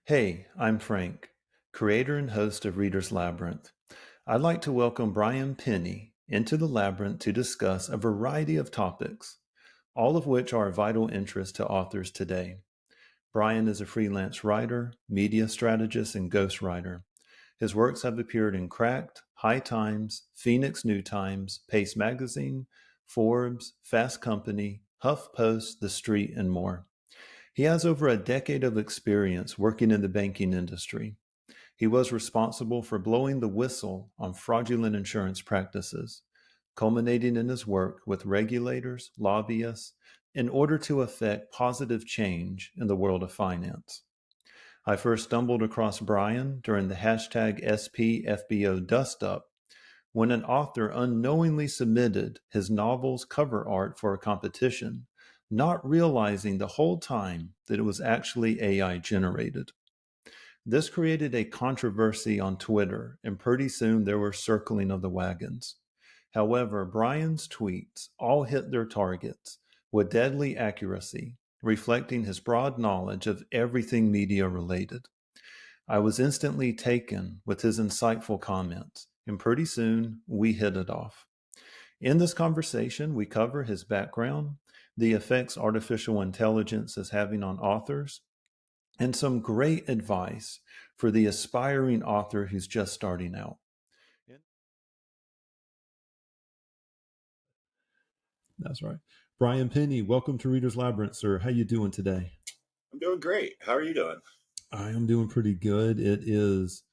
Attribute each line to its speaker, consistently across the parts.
Speaker 1: Hey, I'm Frank, creator and host of Reader's Labyrinth. I'd like to welcome Brian Penny into the Labyrinth to discuss a variety of topics, all of which are of vital interest to authors today. Brian is a freelance writer, media strategist, and ghostwriter. His works have appeared in Cracked, High Times, Phoenix New Times, Pace Magazine, Forbes, Fast Company, HuffPost, The Street, and more. He has over a decade of experience working in the banking industry. He was responsible for blowing the whistle on fraudulent insurance practices, culminating in his work with regulators, lobbyists, in order to effect positive change in the world of finance. I first stumbled across Brian during the hashtag SPFBO dust up when an author unknowingly submitted his novel's cover art for a competition, not realizing the whole time that it was actually AI generated. This created a controversy on Twitter, and pretty soon there were circling of the wagons. However, Brian's tweets all hit their targets with deadly accuracy, reflecting his broad knowledge of everything media related. I was instantly taken with his insightful comments, and pretty soon we hit it off. In this conversation, we cover his background, the effects artificial intelligence is having on authors, and some great advice for the aspiring author who's just starting out. That's right. Brian Penny, welcome to Reader's Labyrinth, sir. How you doing today?
Speaker 2: I'm doing great. How are you doing?
Speaker 1: I am doing pretty good. It is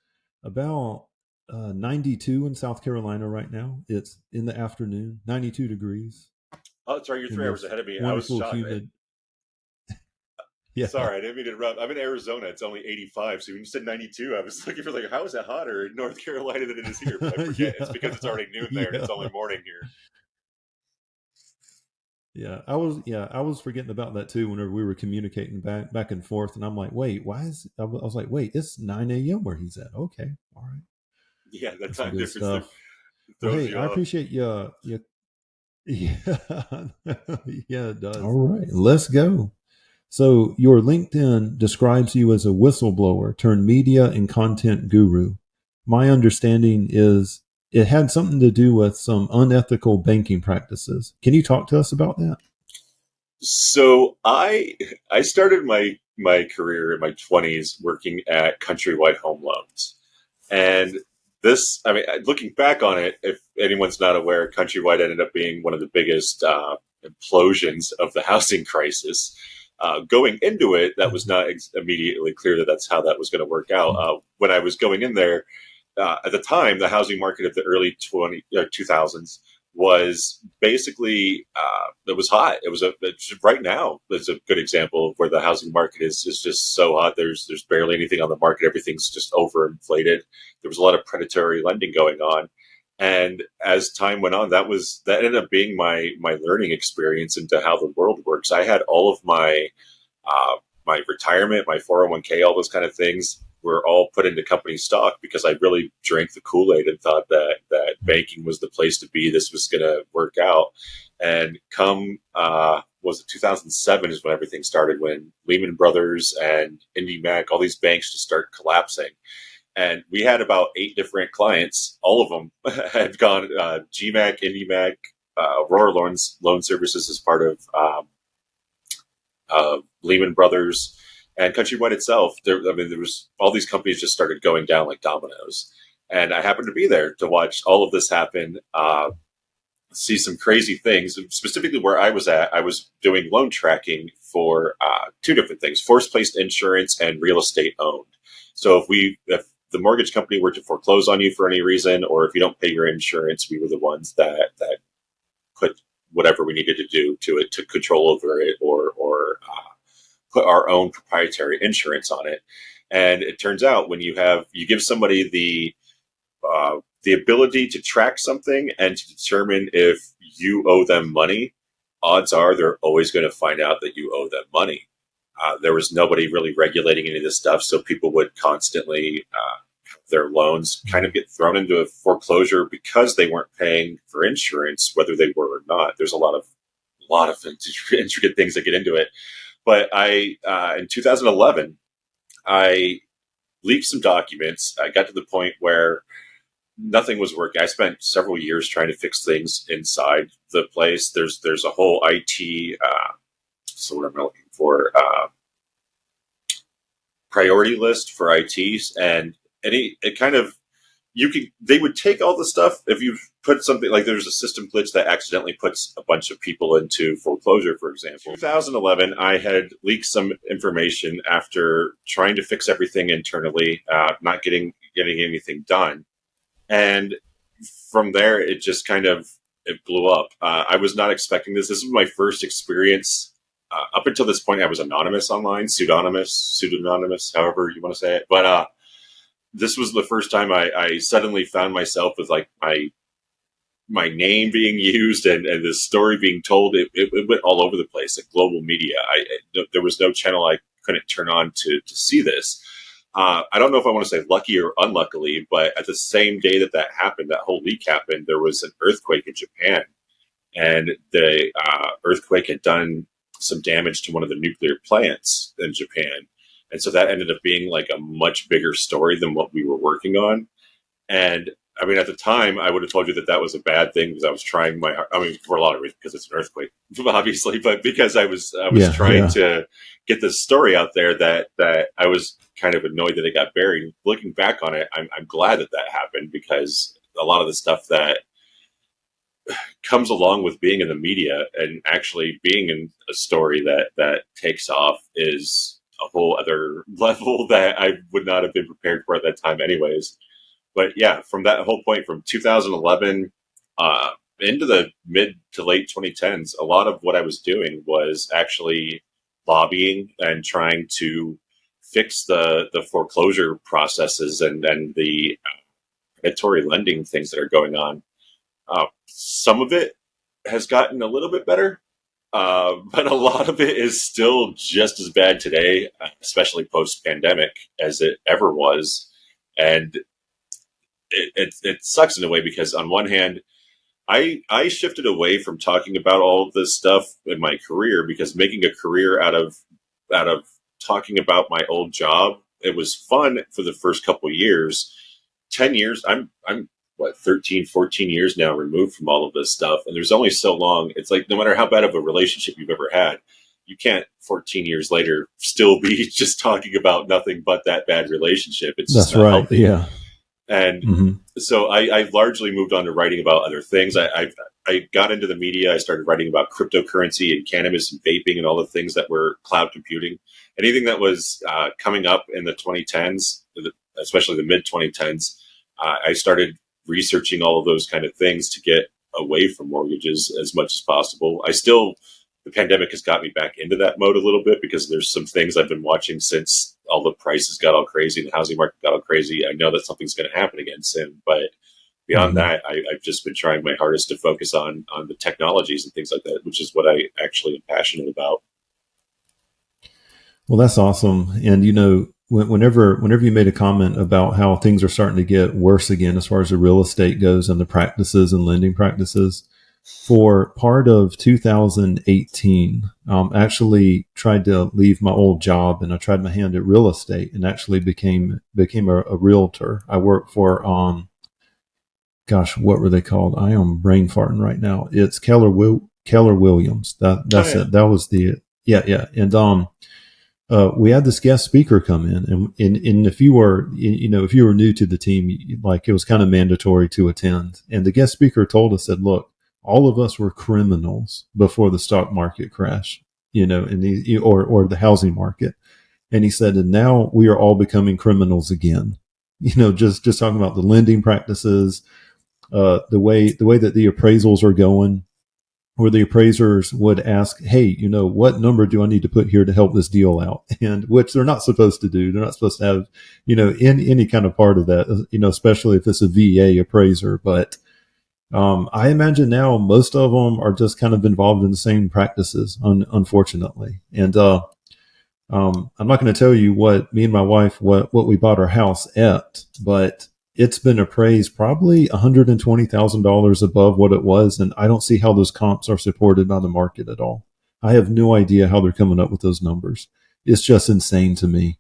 Speaker 1: about 92 in South Carolina right now. It's in the afternoon, 92 degrees
Speaker 2: Oh, that's right. You're
Speaker 1: in
Speaker 2: 3 hours
Speaker 1: this
Speaker 2: ahead of me. I was
Speaker 1: wonderful,
Speaker 2: shocked.
Speaker 1: humid. Yeah,
Speaker 2: Sorry, I didn't mean to interrupt. I'm in Arizona. It's only 85. So when you said 92, I was looking for like, how is it hotter in North Carolina than it is here? But I forget. It's
Speaker 1: yeah,
Speaker 2: because it's already noon there and
Speaker 1: yeah,
Speaker 2: it's only morning here.
Speaker 1: yeah. I was forgetting about that too. Whenever we were communicating back and forth, and I'm like, wait, why is? I was like, wait, it's 9 a.m. where he's at. Okay, all right,
Speaker 2: Yeah, that
Speaker 1: that's some
Speaker 2: time
Speaker 1: good
Speaker 2: difference there
Speaker 1: stuff. Well,
Speaker 2: throws
Speaker 1: hey,
Speaker 2: you
Speaker 1: I
Speaker 2: off.
Speaker 1: appreciate you. Yeah, yeah, it does. All right, let's go. So, your LinkedIn describes you as a whistleblower turned media and content guru. My understanding is it had something to do with some unethical banking practices. Can you talk to us about that?
Speaker 2: So I started my career in my 20s working at Countrywide Home Loans. And this, I mean, looking back on it, if anyone's not aware, Countrywide ended up being one of the biggest implosions of the housing crisis. Going into it, that was not immediately clear that that's how that was going to work out. When I was going in there, at the time, the housing market of the early 2000s was basically it was hot. It's right now. It's a good example of where the housing market is just so hot. There's barely anything on the market. Everything's just overinflated. There was a lot of predatory lending going on, and as time went on, that ended up being my learning experience into how the world works. I had all of uh, my retirement, my 401k, all those kind of things were all put into company stock because I really drank the Kool-Aid and thought that banking was the place to be. This was going to work out. And come was it 2007 is when everything started, when Lehman Brothers and IndyMac, all these banks just started collapsing. And we had about 8 different clients. All of them had gone GMAC, IndyMac, Aurora Loan Services as part of Lehman Brothers, and Countrywide itself. There was all these companies just started going down like dominoes, and I happened to be there to watch all of this happen. See some crazy things. Specifically, where I was at, I was doing loan tracking for 2 different things: force-placed insurance and real estate owned. So if the mortgage company were to foreclose on you for any reason, or if you don't pay your insurance, we were the ones that put whatever we needed to do to it to control over it, or put our own proprietary insurance on it. And it turns out when you give somebody the ability to track something and to determine if you owe them money, odds are they're always going to find out that you owe them money. There was nobody really regulating any of this stuff, so people would constantly their loans kind of get thrown into a foreclosure because they weren't paying for insurance, whether they were or not. There's a lot of intricate things that get into it. But in 2011, I leaked some documents. I got to the point where nothing was working. I spent several years trying to fix things inside the place. There's a whole IT. So what am I looking for? Priority list for ITs, and it kind of they would take all the stuff if you put something like there's a system glitch that accidentally puts a bunch of people into foreclosure, for example. In 2011, I had leaked some information after trying to fix everything internally, not getting anything done, and from there it just kind of it blew up. I was not expecting this. This was my first experience. Up until this point, I was anonymous online, pseudonymous, however you want to say it. But this was the first time I suddenly found myself with like my name being used and this story being told. It went all over the place, like global media. There was no channel I couldn't turn on to see this. I don't know if I want to say lucky or unluckily, but at the same day that happened, that whole leak happened, there was an earthquake in Japan. And the earthquake had done some damage to one of the nuclear plants in Japan. And so that ended up being like a much bigger story than what we were working on. And I mean, at the time, I would have told you that was a bad thing because I was trying for a lot of reasons, because it's an earthquake, obviously, but because I was trying to get this story out there that I was kind of annoyed that it got buried. Looking back on it, I'm glad that happened, because a lot of the stuff that comes along with being in the media and actually being in a story that takes off is a whole other level that I would not have been prepared for at that time anyways. But yeah, from that whole point, from 2011 into the mid to late 2010s, a lot of what I was doing was actually lobbying and trying to fix the foreclosure processes and the predatory lending things that are going on. Some of it has gotten a little bit better, but a lot of it is still just as bad today, especially post-pandemic, as it ever was. And it sucks in a way, because on one hand, I shifted away from talking about all of this stuff in my career, because making a career out of talking about my old job, it was fun for the first couple of years. 10 years, I'm 13, 14 years now removed from all of this stuff. And there's only so long. It's like, no matter how bad of a relationship you've ever had, you can't 14 years later still be just talking about nothing but that bad relationship. It's
Speaker 1: That's
Speaker 2: just not
Speaker 1: right.
Speaker 2: healthy.
Speaker 1: Yeah.
Speaker 2: And so I largely moved on to writing about other things. I got into the media. I started writing about cryptocurrency and cannabis and vaping and all the things that were cloud computing. Anything that was coming up in the 2010s, especially the mid 2010s, I started researching all of those kind of things to get away from mortgages as much as possible. The pandemic has got me back into that mode a little bit, because there's some things I've been watching since all the prices got all crazy and the housing market got all crazy. I know that something's going to happen again soon, but beyond that, I've just been trying my hardest to focus on the technologies and things like that, which is what I actually am passionate about.
Speaker 1: Well, that's awesome. And, whenever you made a comment about how things are starting to get worse again, as far as the real estate goes and the practices and lending practices, for part of 2018, actually tried to leave my old job, and I tried my hand at real estate and actually became a realtor. I work for, what were they called? I am brain farting right now. It's Keller Williams. That's it. That was yeah. And, we had this guest speaker come in, and if you were new to the team, like, it was kind of mandatory to attend. And the guest speaker told us that, look, all of us were criminals before the stock market crash, and or the housing market. And he said, and now we are all becoming criminals again. Just talking about the lending practices, the way that the appraisals are going, where the appraisers would ask, hey, what number do I need to put here to help this deal out? And which they're not supposed to do. They're not supposed to have, any kind of part of that, especially if it's a VA appraiser. But I imagine now most of them are just kind of involved in the same practices, unfortunately. And I'm not going to tell you what me and my wife, what we bought our house at, but it's been appraised probably $120,000 above what it was. And I don't see how those comps are supported by the market at all. I have no idea how they're coming up with those numbers. It's just insane to me.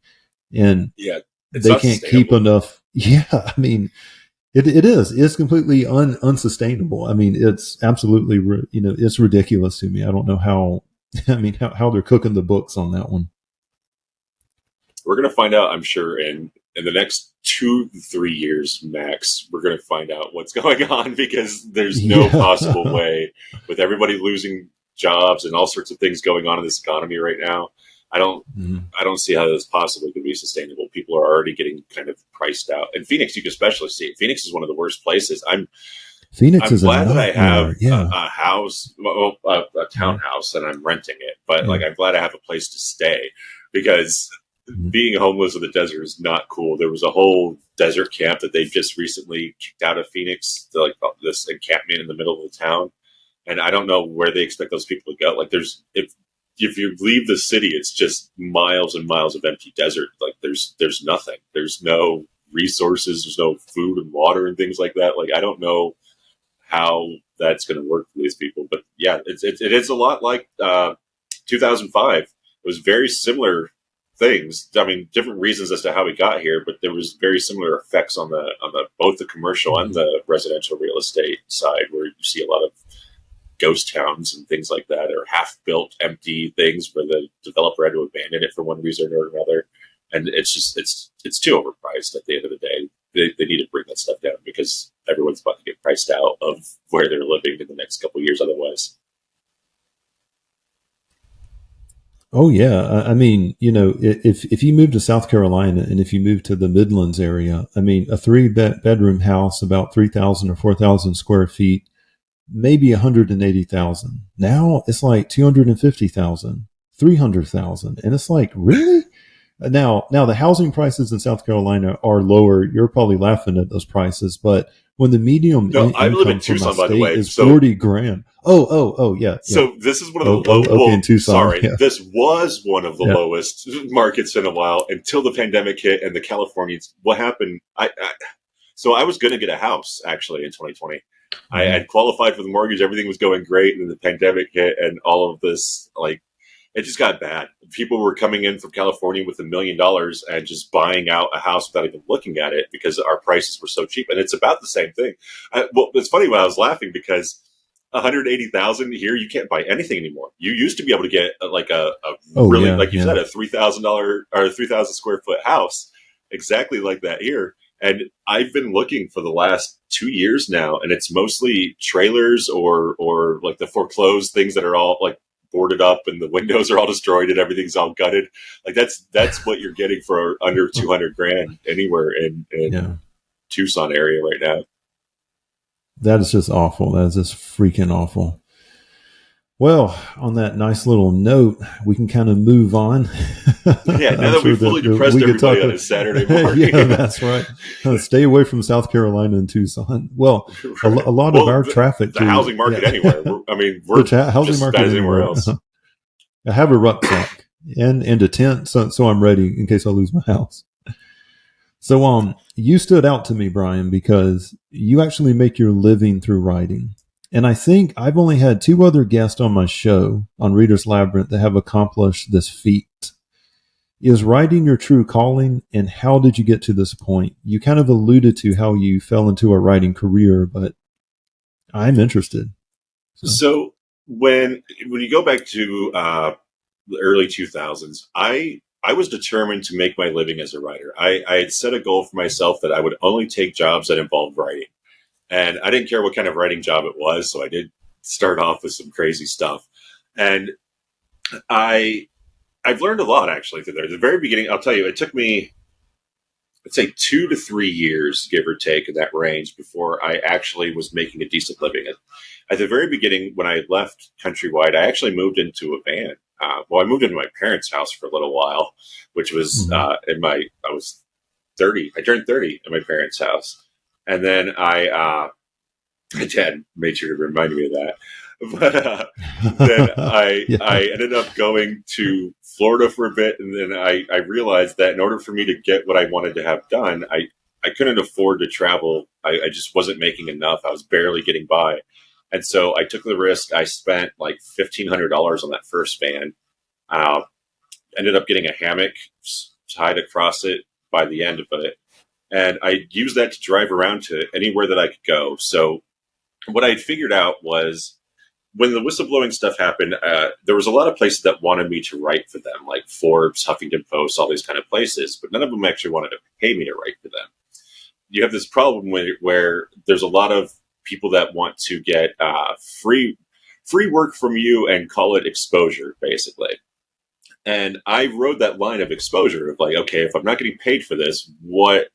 Speaker 1: and
Speaker 2: Yeah, it's
Speaker 1: they
Speaker 2: not
Speaker 1: can't keep
Speaker 2: sustainable.
Speaker 1: enough. Yeah, I mean, it is. It's completely unsustainable. I mean, it's absolutely, it's ridiculous to me. I don't know how, I mean, how they're cooking the books on that one.
Speaker 2: We're going to find out, I'm sure, in the next 2 to 3 years max. We're going to find out what's going on, because there's no
Speaker 1: Yeah.
Speaker 2: possible way, with everybody losing jobs and all sorts of things going on in this economy right now. I don't
Speaker 1: Mhm.
Speaker 2: I don't see how this possibly could be sustainable. People are already getting kind of priced out. In Phoenix, you can especially see it. Phoenix is one of the worst places.
Speaker 1: Phoenix
Speaker 2: I'm
Speaker 1: is a
Speaker 2: glad that I have
Speaker 1: nightmare. Yeah.
Speaker 2: a house, well, a
Speaker 1: Mhm.
Speaker 2: townhouse, and I'm renting it. But
Speaker 1: Yeah.
Speaker 2: like, I'm glad I have a place to stay, because
Speaker 1: Mhm.
Speaker 2: being homeless in the desert is not cool. There was a whole desert camp that they just recently kicked out of Phoenix, to like this encampment in the middle of the town, and I don't know where they expect those people to go. Like, if you leave the city, it's just miles and miles of empty desert. Like, there's nothing. There's no resources. There's no food and water and things like that. Like, I don't know how that's going to work for these people. But yeah, it is a lot like 2005. It was very similar things. I mean, different reasons as to how we got here, but there was very similar effects on the both the commercial and
Speaker 1: Mhm.
Speaker 2: the residential real estate side, where you see a lot of ghost towns and things like that, or half-built, empty things where the developer had to abandon it for one reason or another. And it's just it's too overpriced at the end of the day. They need to bring that stuff down, because everyone's about to get priced out of where they're living in the next couple of years otherwise.
Speaker 1: Oh yeah, I mean, if you move to South Carolina and if you move to the Midlands area, I mean, a bedroom house about 3,000 or 4,000 square feet, maybe 180,000. Now it's like 250,000, 300,000, and it's like, really? Now the housing prices in South Carolina are lower. You're probably laughing at those prices, but when the medium
Speaker 2: No, I live in
Speaker 1: income for my
Speaker 2: Tucson, by the
Speaker 1: state
Speaker 2: way.
Speaker 1: is 40 grand. Oh, yeah, yeah.
Speaker 2: So this is one of the
Speaker 1: Oh,
Speaker 2: low.
Speaker 1: okay, in
Speaker 2: Well,
Speaker 1: Tucson,
Speaker 2: sorry,
Speaker 1: yeah,
Speaker 2: this was one of the
Speaker 1: yeah.
Speaker 2: lowest markets in a while, until the pandemic hit and the Californians. What happened? So I was going to get a house actually in 2020. I
Speaker 1: Mhm.
Speaker 2: had qualified for the mortgage. Everything was going great. And then the pandemic hit, and all of this, like, it just got bad. People were coming in from California with $1 million and just buying out a house without even looking at it, because our prices were so cheap. And it's about the same thing. Well, it's funny when I was laughing, because 180,000 here, you can't buy anything anymore. You used to be able to get like a
Speaker 1: Oh
Speaker 2: really,
Speaker 1: yeah,
Speaker 2: like you
Speaker 1: yeah.
Speaker 2: said, a $3,000 or 3,000 square foot house, exactly like that here. And I've been looking for the last 2 years now, and it's mostly trailers, or like the foreclosed things that are all like boarded up, and the windows are all destroyed and everything's all gutted. Like, that's what you're getting for under 200 grand anywhere in
Speaker 1: Yeah.
Speaker 2: Tucson area right now.
Speaker 1: That is just awful. That is just freaking awful. Well, on that nice little note, we can kind of move on.
Speaker 2: Yeah, now
Speaker 1: I'm
Speaker 2: that
Speaker 1: sure
Speaker 2: we've fully
Speaker 1: that
Speaker 2: depressed
Speaker 1: we could talk.
Speaker 2: everybody on a Saturday
Speaker 1: Yeah,
Speaker 2: morning.
Speaker 1: that's right. Stay away from South Carolina and Tucson. Well,
Speaker 2: Right.
Speaker 1: a lot of
Speaker 2: Well,
Speaker 1: our traffic
Speaker 2: the
Speaker 1: through,
Speaker 2: housing market
Speaker 1: yeah,
Speaker 2: anywhere. I mean,
Speaker 1: the
Speaker 2: we're
Speaker 1: housing
Speaker 2: just as bad
Speaker 1: market
Speaker 2: as anywhere
Speaker 1: anywhere.
Speaker 2: else.
Speaker 1: I have a rucksack and a tent, so I'm ready in case I lose my house. So, you stood out to me, Brian, because you actually make your living through writing. And I think I've only had two other guests on my show on Reader's Labyrinth that have accomplished this feat. Is writing your true calling, and how did you get to this point? You kind of alluded to how you fell into a writing career, but I'm interested. So,
Speaker 2: So when you go back to the early 2000s, I was determined to make my living as a writer. I had set a goal for myself that I would only take jobs that involved writing, and I didn't care what kind of writing job it was. So I did start off with some crazy stuff, and I I've learned a lot actually through there. At the very beginning, I'll tell you, it took me, let's say, 2 to 3 years, give or take, in that range, before I actually was making a decent living. At the very beginning, when I left Countrywide, I actually moved into a van. Well, I moved into my parents' house for a little while, which was
Speaker 1: mhm.
Speaker 2: I was 30. I turned 30 at my parents' house, and then my dad made sure to remind me of that. But then
Speaker 1: Yeah.
Speaker 2: I ended up going to Florida for a bit, and then I realized that in order for me to get what I wanted to have done, I couldn't afford to travel. I just wasn't making enough. I was barely getting by, and so I took the risk. I spent like $1,500 on that first van. Uh, Ended up getting a hammock, tied across it by the end of it. And I used that to drive around to anywhere that I could go. So what I figured out was when the whistleblowing stuff happened, there was a lot of places that wanted me to write for them, like Forbes, Huffington Post, all these kind of places, but none of them actually wanted to pay me to write for them. You have this problem where there's a lot of people that want to get free work from you and call it exposure, basically. And I rode that line of exposure of like, okay, if I'm not getting paid for this, what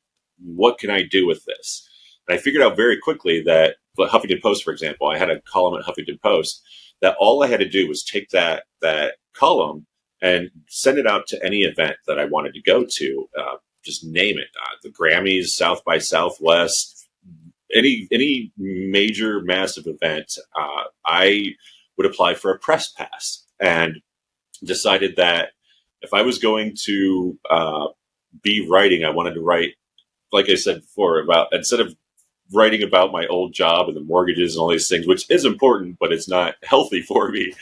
Speaker 2: can I do with this? And I figured out very quickly that Huffington Post, for example, I had a column at Huffington Post that all I had to do was take that column and send it out to any event that I wanted to go to. Just name it, the Grammys, South by Southwest, any major massive event. I would apply for a press pass and decided that if I was going to be writing, I wanted to write, like I said before, about instead of writing about my old job and the mortgages and all these things, which is important, but it's not healthy for me.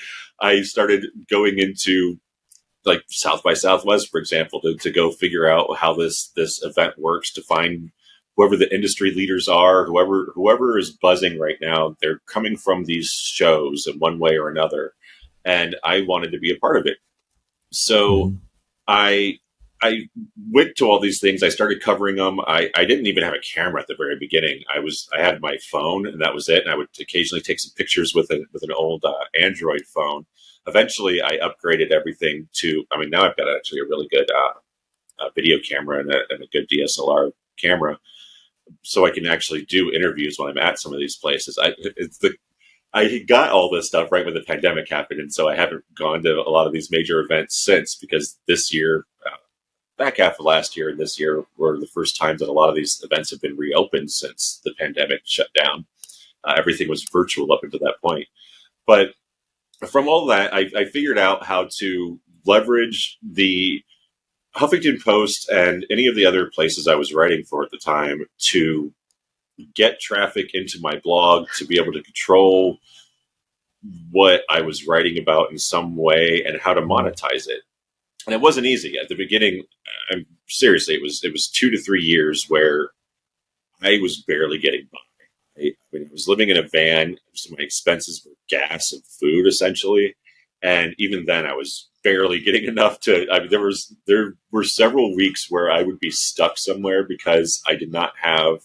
Speaker 2: I started going into like South by Southwest, for example, to go figure out how this event works, to find whoever the industry leaders are, whoever is buzzing right now. They're coming from these shows in one way or another, and I wanted to be a part of it. So I went to all these things. I started covering them. I didn't even have a camera at the very beginning. I had my phone, and that was it. And I would occasionally take some pictures with an old Android phone. Eventually, I upgraded everything to. I mean, now I've got actually a really good video camera and a good DSLR camera, so I can actually do interviews when I'm at some of these places. I got all this stuff right when the pandemic happened, and so I haven't gone to a lot of these major events since, because this year, back half of last year and this year were the first times that a lot of these events have been reopened since the pandemic shut down. Everything was virtual up until that point. But from all that, I figured out how to leverage the Huffington Post and any of the other places I was writing for at the time to get traffic into my blog, to be able to control what I was writing about in some way and how to monetize it. And it wasn't easy at the beginning. Seriously, it was 2 to 3 years where I was barely getting by. I was living in a van, so my expenses were gas and food essentially, and even then, I was barely getting enough to. There were several weeks where I would be stuck somewhere because I did not have,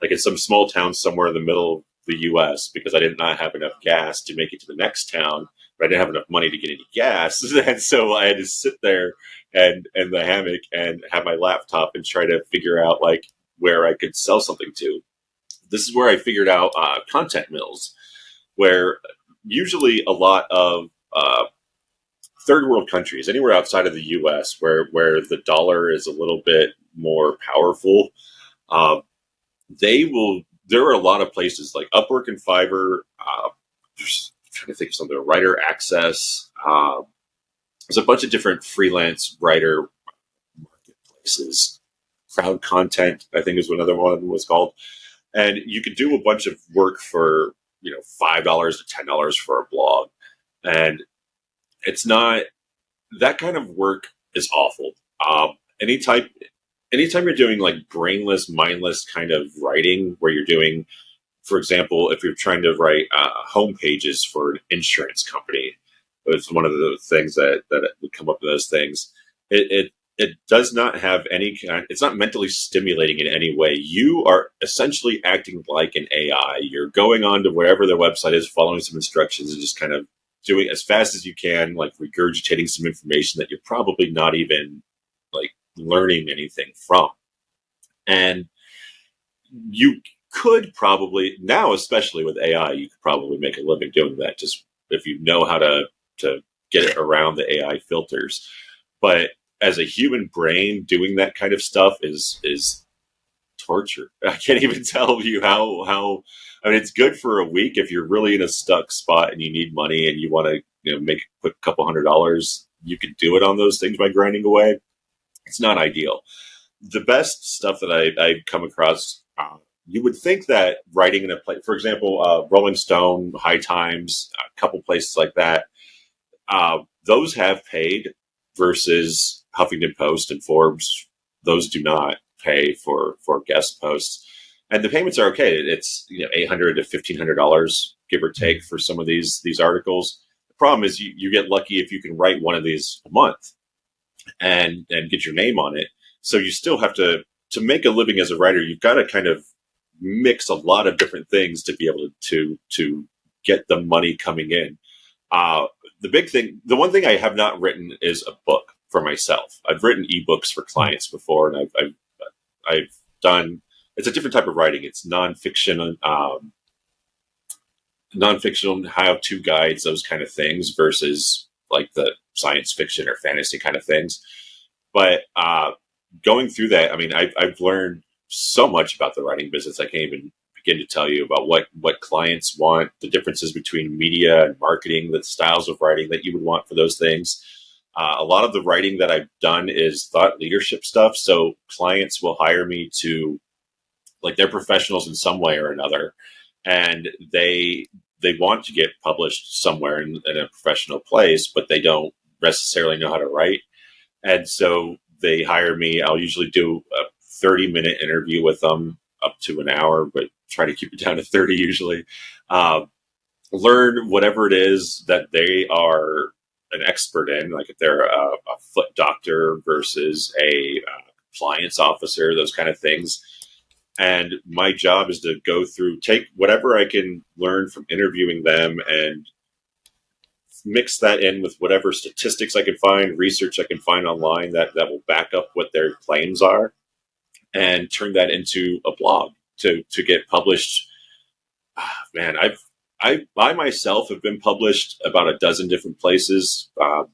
Speaker 2: like in some small town somewhere in the middle of the U.S., because I did not have enough gas to make it to the next town. But I didn't have enough money to get any gas, and so I had to sit there and in the hammock and have my laptop and try to figure out like where I could sell something to. This is where I figured out content mills, where usually a lot of third world countries, anywhere outside of the U.S., where the dollar is a little bit more powerful, they will. There are a lot of places like Upwork and Fiverr. Just trying to think of something. Writer Access. There's a bunch of different freelance writer marketplaces. Crowd Content, I think, is what another one was called. And you could do a bunch of work for, $5 to $10 for a blog. And it's not, that kind of work is awful. Anytime you're doing like brainless, mindless kind of writing where you're doing, for example, if you're trying to write home pages for an insurance company, it's one of the things that would come up with those things. It does not have any kind. It's not mentally stimulating in any way. You are essentially acting like an AI. You're going on to wherever their website is, following some instructions, and just kind of doing as fast as you can, like regurgitating some information that you're probably not even like learning anything from. And you could probably now, especially with AI, you could probably make a living doing that, just if you know how to get it around the AI filters. But as a human brain, doing that kind of stuff is torture. I can't even tell you how. I mean, it's good for a week if you're really in a stuck spot and you need money and you want to make a quick couple $100. You can do it on those things by grinding away. It's not ideal. The best stuff that I've come across, you would think that writing in a place, for example, Rolling Stone, High Times, a couple places like that, those have paid versus Huffington Post and Forbes, those do not pay for guest posts, and the payments are okay. It's $800 to $1,500, give or take, for some of these articles. The problem is you get lucky if you can write one of these a month and get your name on it. So you still have to make a living as a writer. You've got to kind of mix a lot of different things to be able to get the money coming in. The one thing I have not written is a book for myself. I've written eBooks for clients before, and I've done. It's a different type of writing. It's nonfiction, how-to guides, those kind of things, versus like the science fiction or fantasy kind of things. But going through that, I mean, I've learned so much about the writing business. I can't even begin to tell you about what clients want, the differences between media and marketing, the styles of writing that you would want for those things. A lot of the writing that I've done is thought leadership stuff. So clients will hire me to, like, they're professionals in some way or another, and they want to get published somewhere in a professional place, but they don't necessarily know how to write. And so they hire me. I'll usually do a 30-minute interview with them, up to an hour, but try to keep it down to 30 usually. Learn whatever it is that they are an expert in, like if they're a foot doctor versus a compliance officer, those kind of things. And my job is to go through, take whatever I can learn from interviewing them and mix that in with whatever statistics I can find, research I can find online that will back up what their claims are, and turn that into a blog to get published. Man, I myself have been published about a dozen different places. I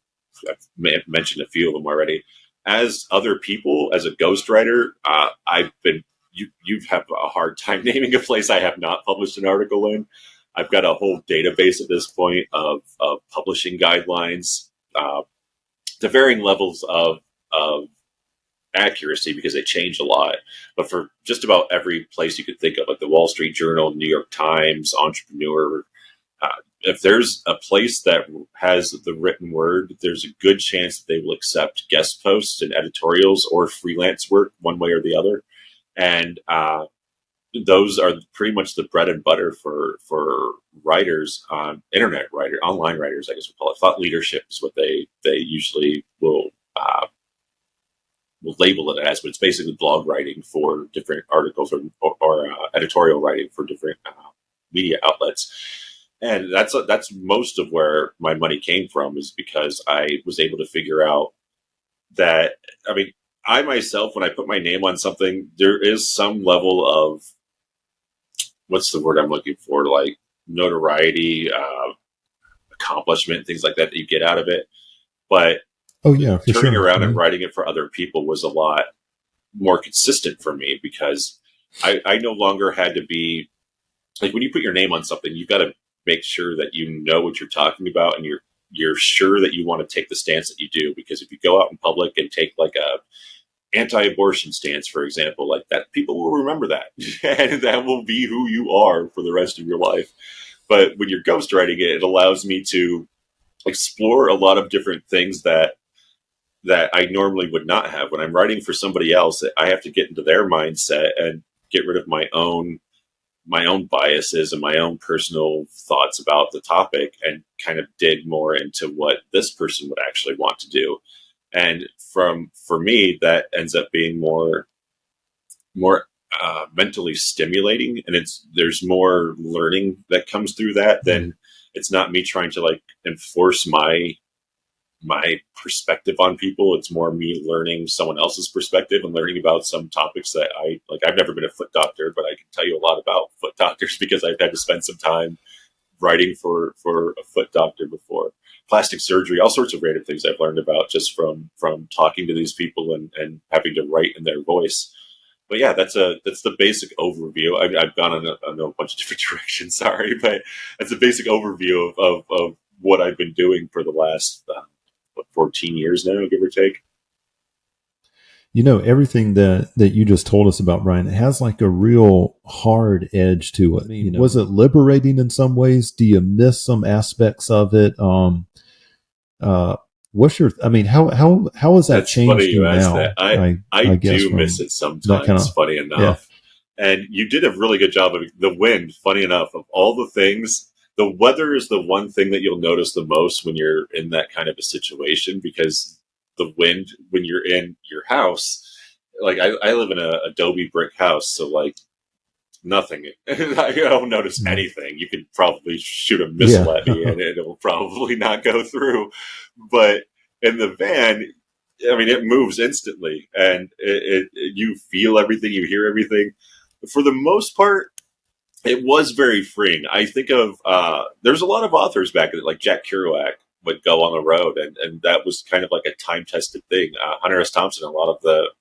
Speaker 2: may have mentioned a few of them already. As other people, as a ghostwriter, I've been. You have a hard time naming a place I have not published an article in. I've got a whole database at this point of publishing guidelines to varying levels of accuracy, because they change a lot. But for just about every place you could think of, like the Wall Street Journal, New York Times, Entrepreneur, if there's a place that has the written word, there's a good chance that they will accept guest posts and editorials or freelance work, one way or the other. And those are pretty much the bread and butter for writers, online writers, I guess we'll call it. Thought leadership is what they usually will label it as, but it's basically blog writing for different articles or editorial writing for different media outlets. And that's most of where my money came from, is because I was able to figure out that, I mean, I myself, when I put my name on something, there is some level of, what's the word I'm looking for, like notoriety, accomplishment, things like that you get out of it. But turning around and writing it for other people was a lot more consistent for me, because I no longer had to be, like, when you put your name on something, you've got to make sure that you know what you're talking about, and you're sure that you want to take the stance that you do. Because if you go out in public and take like a anti-abortion stance, for example, like that, people will remember that, and that will be who you are for the rest of your life. But when you're ghostwriting it, it allows me to explore a lot of different things that I normally would not have. When I'm writing for somebody else, I have to get into their mindset and get rid of my own biases and my own personal thoughts about the topic, and kind of dig more into what this person would actually want to do. And for me, that ends up being more mentally stimulating, and there's more learning that comes through that. Than it's not me trying to like enforce my perspective on people. It's more me learning someone else's perspective and learning about some topics that I like. I've never been a foot doctor, but I can tell you a lot about foot doctors because I've had to spend some time writing for a foot doctor before. Plastic surgery, all sorts of random things I've learned about just from talking to these people and having to write in their voice. But yeah, that's the basic overview. I've gone on a bunch of different directions, sorry, but that's a basic overview of what I've been doing for the last 14 years now, give or take.
Speaker 1: You know, everything that you just told us about, Brian, it has like a real hard edge to it. I mean, was it liberating in some ways? Do you miss some aspects of it? What's your? I mean, how has that
Speaker 2: That's funny
Speaker 1: changed
Speaker 2: you
Speaker 1: you
Speaker 2: asked that.
Speaker 1: now? I
Speaker 2: I
Speaker 1: guess
Speaker 2: do miss
Speaker 1: from
Speaker 2: it
Speaker 1: that kind
Speaker 2: sometimes,
Speaker 1: of,
Speaker 2: funny
Speaker 1: yeah.
Speaker 2: enough. And you did a really good job of the wind, funny enough, of all the things. The weather is the one thing that you'll notice the most when you're in that kind of a situation, because the wind, when you're in your house, like I live in a adobe brick house, so like nothing. I don't notice
Speaker 1: Mm.
Speaker 2: anything. You could probably shoot a
Speaker 1: Yeah.
Speaker 2: missile at me and it will probably not go through. But in the van, I mean, it moves instantly, and you feel everything, you hear everything. For the most part, it was very freeing. I think of there's a lot of authors back then, like Jack Kerouac would go on the road, and that was kind of like a time tested thing. Hunter S. Thompson, a lot of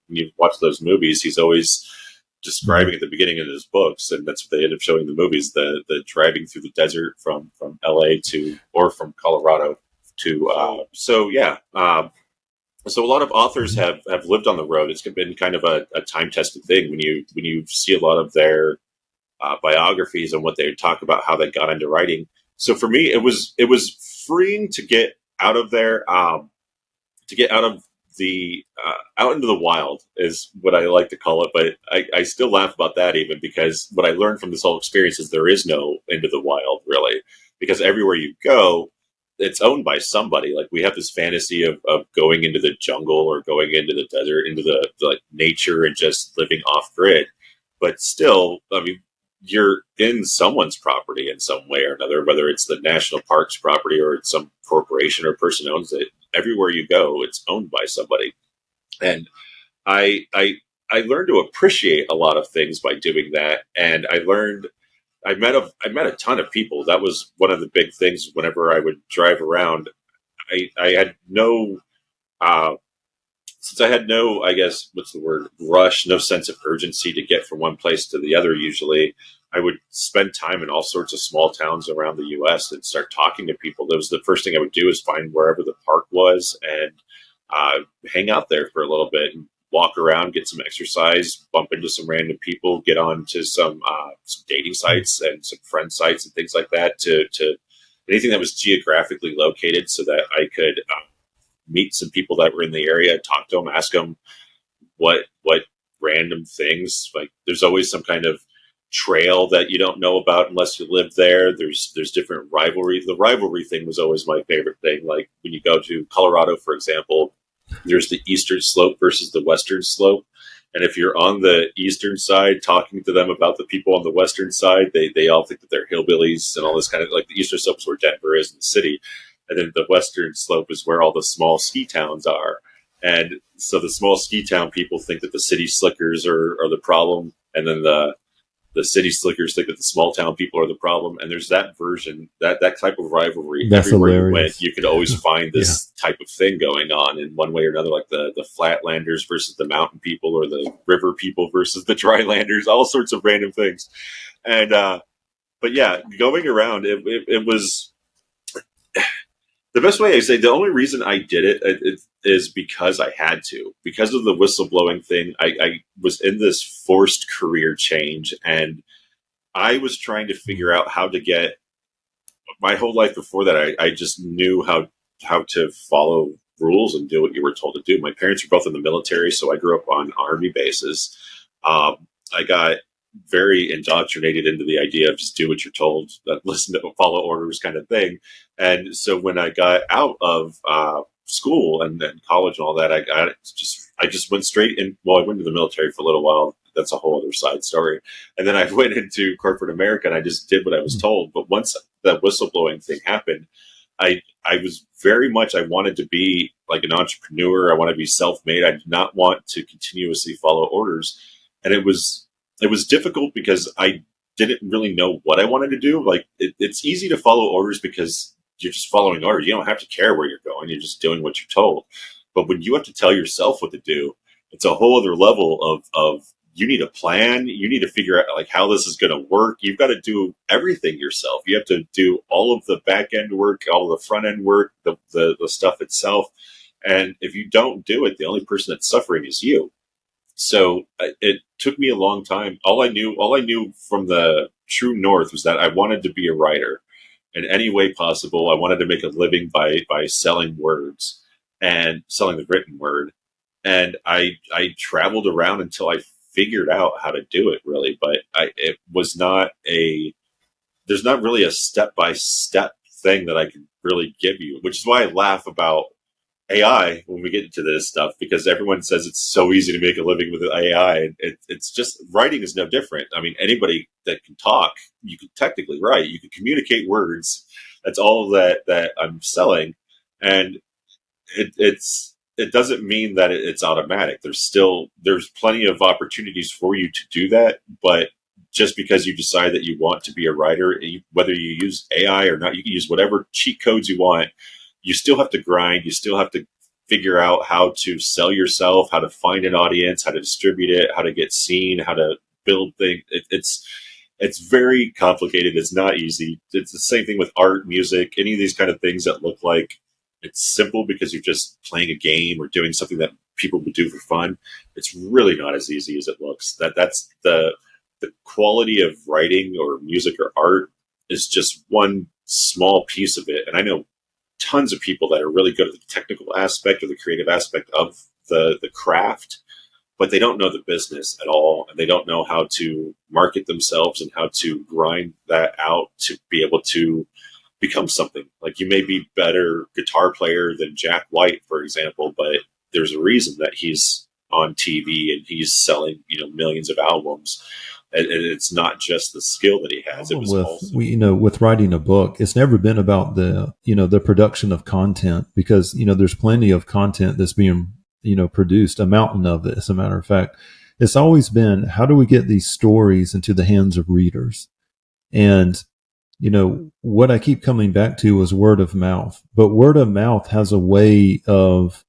Speaker 2: when you watch those movies, he's always
Speaker 1: Mhm.
Speaker 2: describing at the beginning of his books, and that's what they end up showing in the movies: the driving through the desert from L.A. to, or from Colorado to. So yeah. So a lot of authors
Speaker 1: Mhm.
Speaker 2: have lived on the road. It's been kind of a time tested thing when you see a lot of their biographies and what they talk about how they got into writing. So for me, it was freeing to get out of there, to get out of the out into the wild is what I like to call it. But I still laugh about that, even because what I learned from this whole experience is there is no into the wild really, because everywhere you go, it's owned by somebody. Like we have this fantasy of going into the jungle or going into the desert, into the like nature and just living off grid. But still, I mean, you're in someone's property in some way or another, whether it's the national parks property or it's some corporation or person owns it. Everywhere you go, it's owned by somebody. And I I I learned to appreciate a lot of things by doing that. And I met a ton of people. That was one of the big things whenever I would drive around. I had no uh, since I had no, I guess, what's the word, rush, no sense of urgency to get from one place to the other, usually, I would spend time in all sorts of small towns around the U.S. and start talking to people. That was the first thing I would do, is find wherever the park was and hang out there for a little bit and walk around, get some exercise, bump into some random people, get on to some dating sites and some friend sites and things like that, to anything that was geographically located so that I could meet some people that were in the area, talk to them, ask them what random things. Like there's always some kind of trail that you don't know about unless you live there. There's different rivalry. The rivalry thing was always my favorite thing. Like when you go to Colorado, for example, there's the eastern slope versus the western slope. And if you're on the eastern side talking to them about the people on the western side, they all think that they're hillbillies and all this kind of, like, the eastern slope is where Denver is in the city. And then the western slope is where all the small ski towns are. And so the small ski town people think that the city slickers are the problem. And then the city slickers think that the small town people are the problem. And there's that version, that type of rivalry
Speaker 1: That's
Speaker 2: everywhere you went.
Speaker 1: hilarious.
Speaker 2: You could always find
Speaker 1: Yeah.
Speaker 2: this type of thing going on in one way or another, like the flatlanders versus the mountain people, or the river people versus the drylanders, all sorts of random things. And but yeah, going around, it was the best way. I say the only reason I did it is because I had to, because of the whistleblowing thing. I was in this forced career change, and I was trying to figure out how to get, my whole life before that. I just knew how to follow rules and do what you were told to do. My parents were both in the military, so I grew up on army bases. I got very indoctrinated into the idea of just do what you're told, listen to, follow orders, kind of thing. And so when I got out of school and college and all that, I just went straight in. Well, I went to the military for a little while. That's a whole other side story. And then I went into corporate America and I just did what I was told. But once that whistleblowing thing happened, I was very much, I wanted to be like an entrepreneur. I wanted to be self-made. I did not want to continuously follow orders. And it was difficult because I didn't really know what I wanted to do. Like it's easy to follow orders because you're just following orders. You don't have to care where you're going. You're just doing what you're told. But when you have to tell yourself what to do, it's a whole other level of you need a plan. You need to figure out like how this is going to work. You've got to do everything yourself. You have to do all of the back end work, all of the front end work, the stuff itself. And if you don't do it, the only person that's suffering is you. So it took me a long time. All I knew from the true north was that I wanted to be a writer in any way possible. I wanted to make a living by selling words. and selling the written word. And I traveled around until I figured out how to do it really, but it was not there's not really a step by step thing that I can really give you, which is why I laugh about AI when we get into this stuff, because everyone says it's so easy to make a living with AI. It's just, writing is no different. I mean, anybody that can talk, you can technically write, you can communicate words. That's all that I'm selling. And it doesn't mean that it's automatic. There's plenty of opportunities for you to do that, but just because you decide that you want to be a writer, whether you use AI or not, you can use whatever cheat codes you want. You still have to grind. You still have to figure out how to sell yourself, how to find an audience, how to distribute it, how to get seen, how to build things. It's very complicated. It's not easy. It's the same thing with art, music, any of these kind of things that look like it's simple because you're just playing a game or doing something that people would do for fun. It's really not as easy as it looks. That's the quality of writing or music or art is just one small piece of it. And I know tons of people that are really good at the technical aspect or the creative aspect of the craft, but they don't know the business at all, and they don't know how to market themselves and how to grind that out to be able to become something. Like, you may be better guitar player than Jack White, for example, but there's a reason that he's on TV and he's selling, millions of albums. And it's not just the skill that he has. It was also,
Speaker 1: with writing a book, it's never been about the production of content, because there's plenty of content that's being produced, a mountain of it. As a matter of fact, it's always been, how do we get these stories into the hands of readers? And what I keep coming back to is word of mouth. But word of mouth has a way of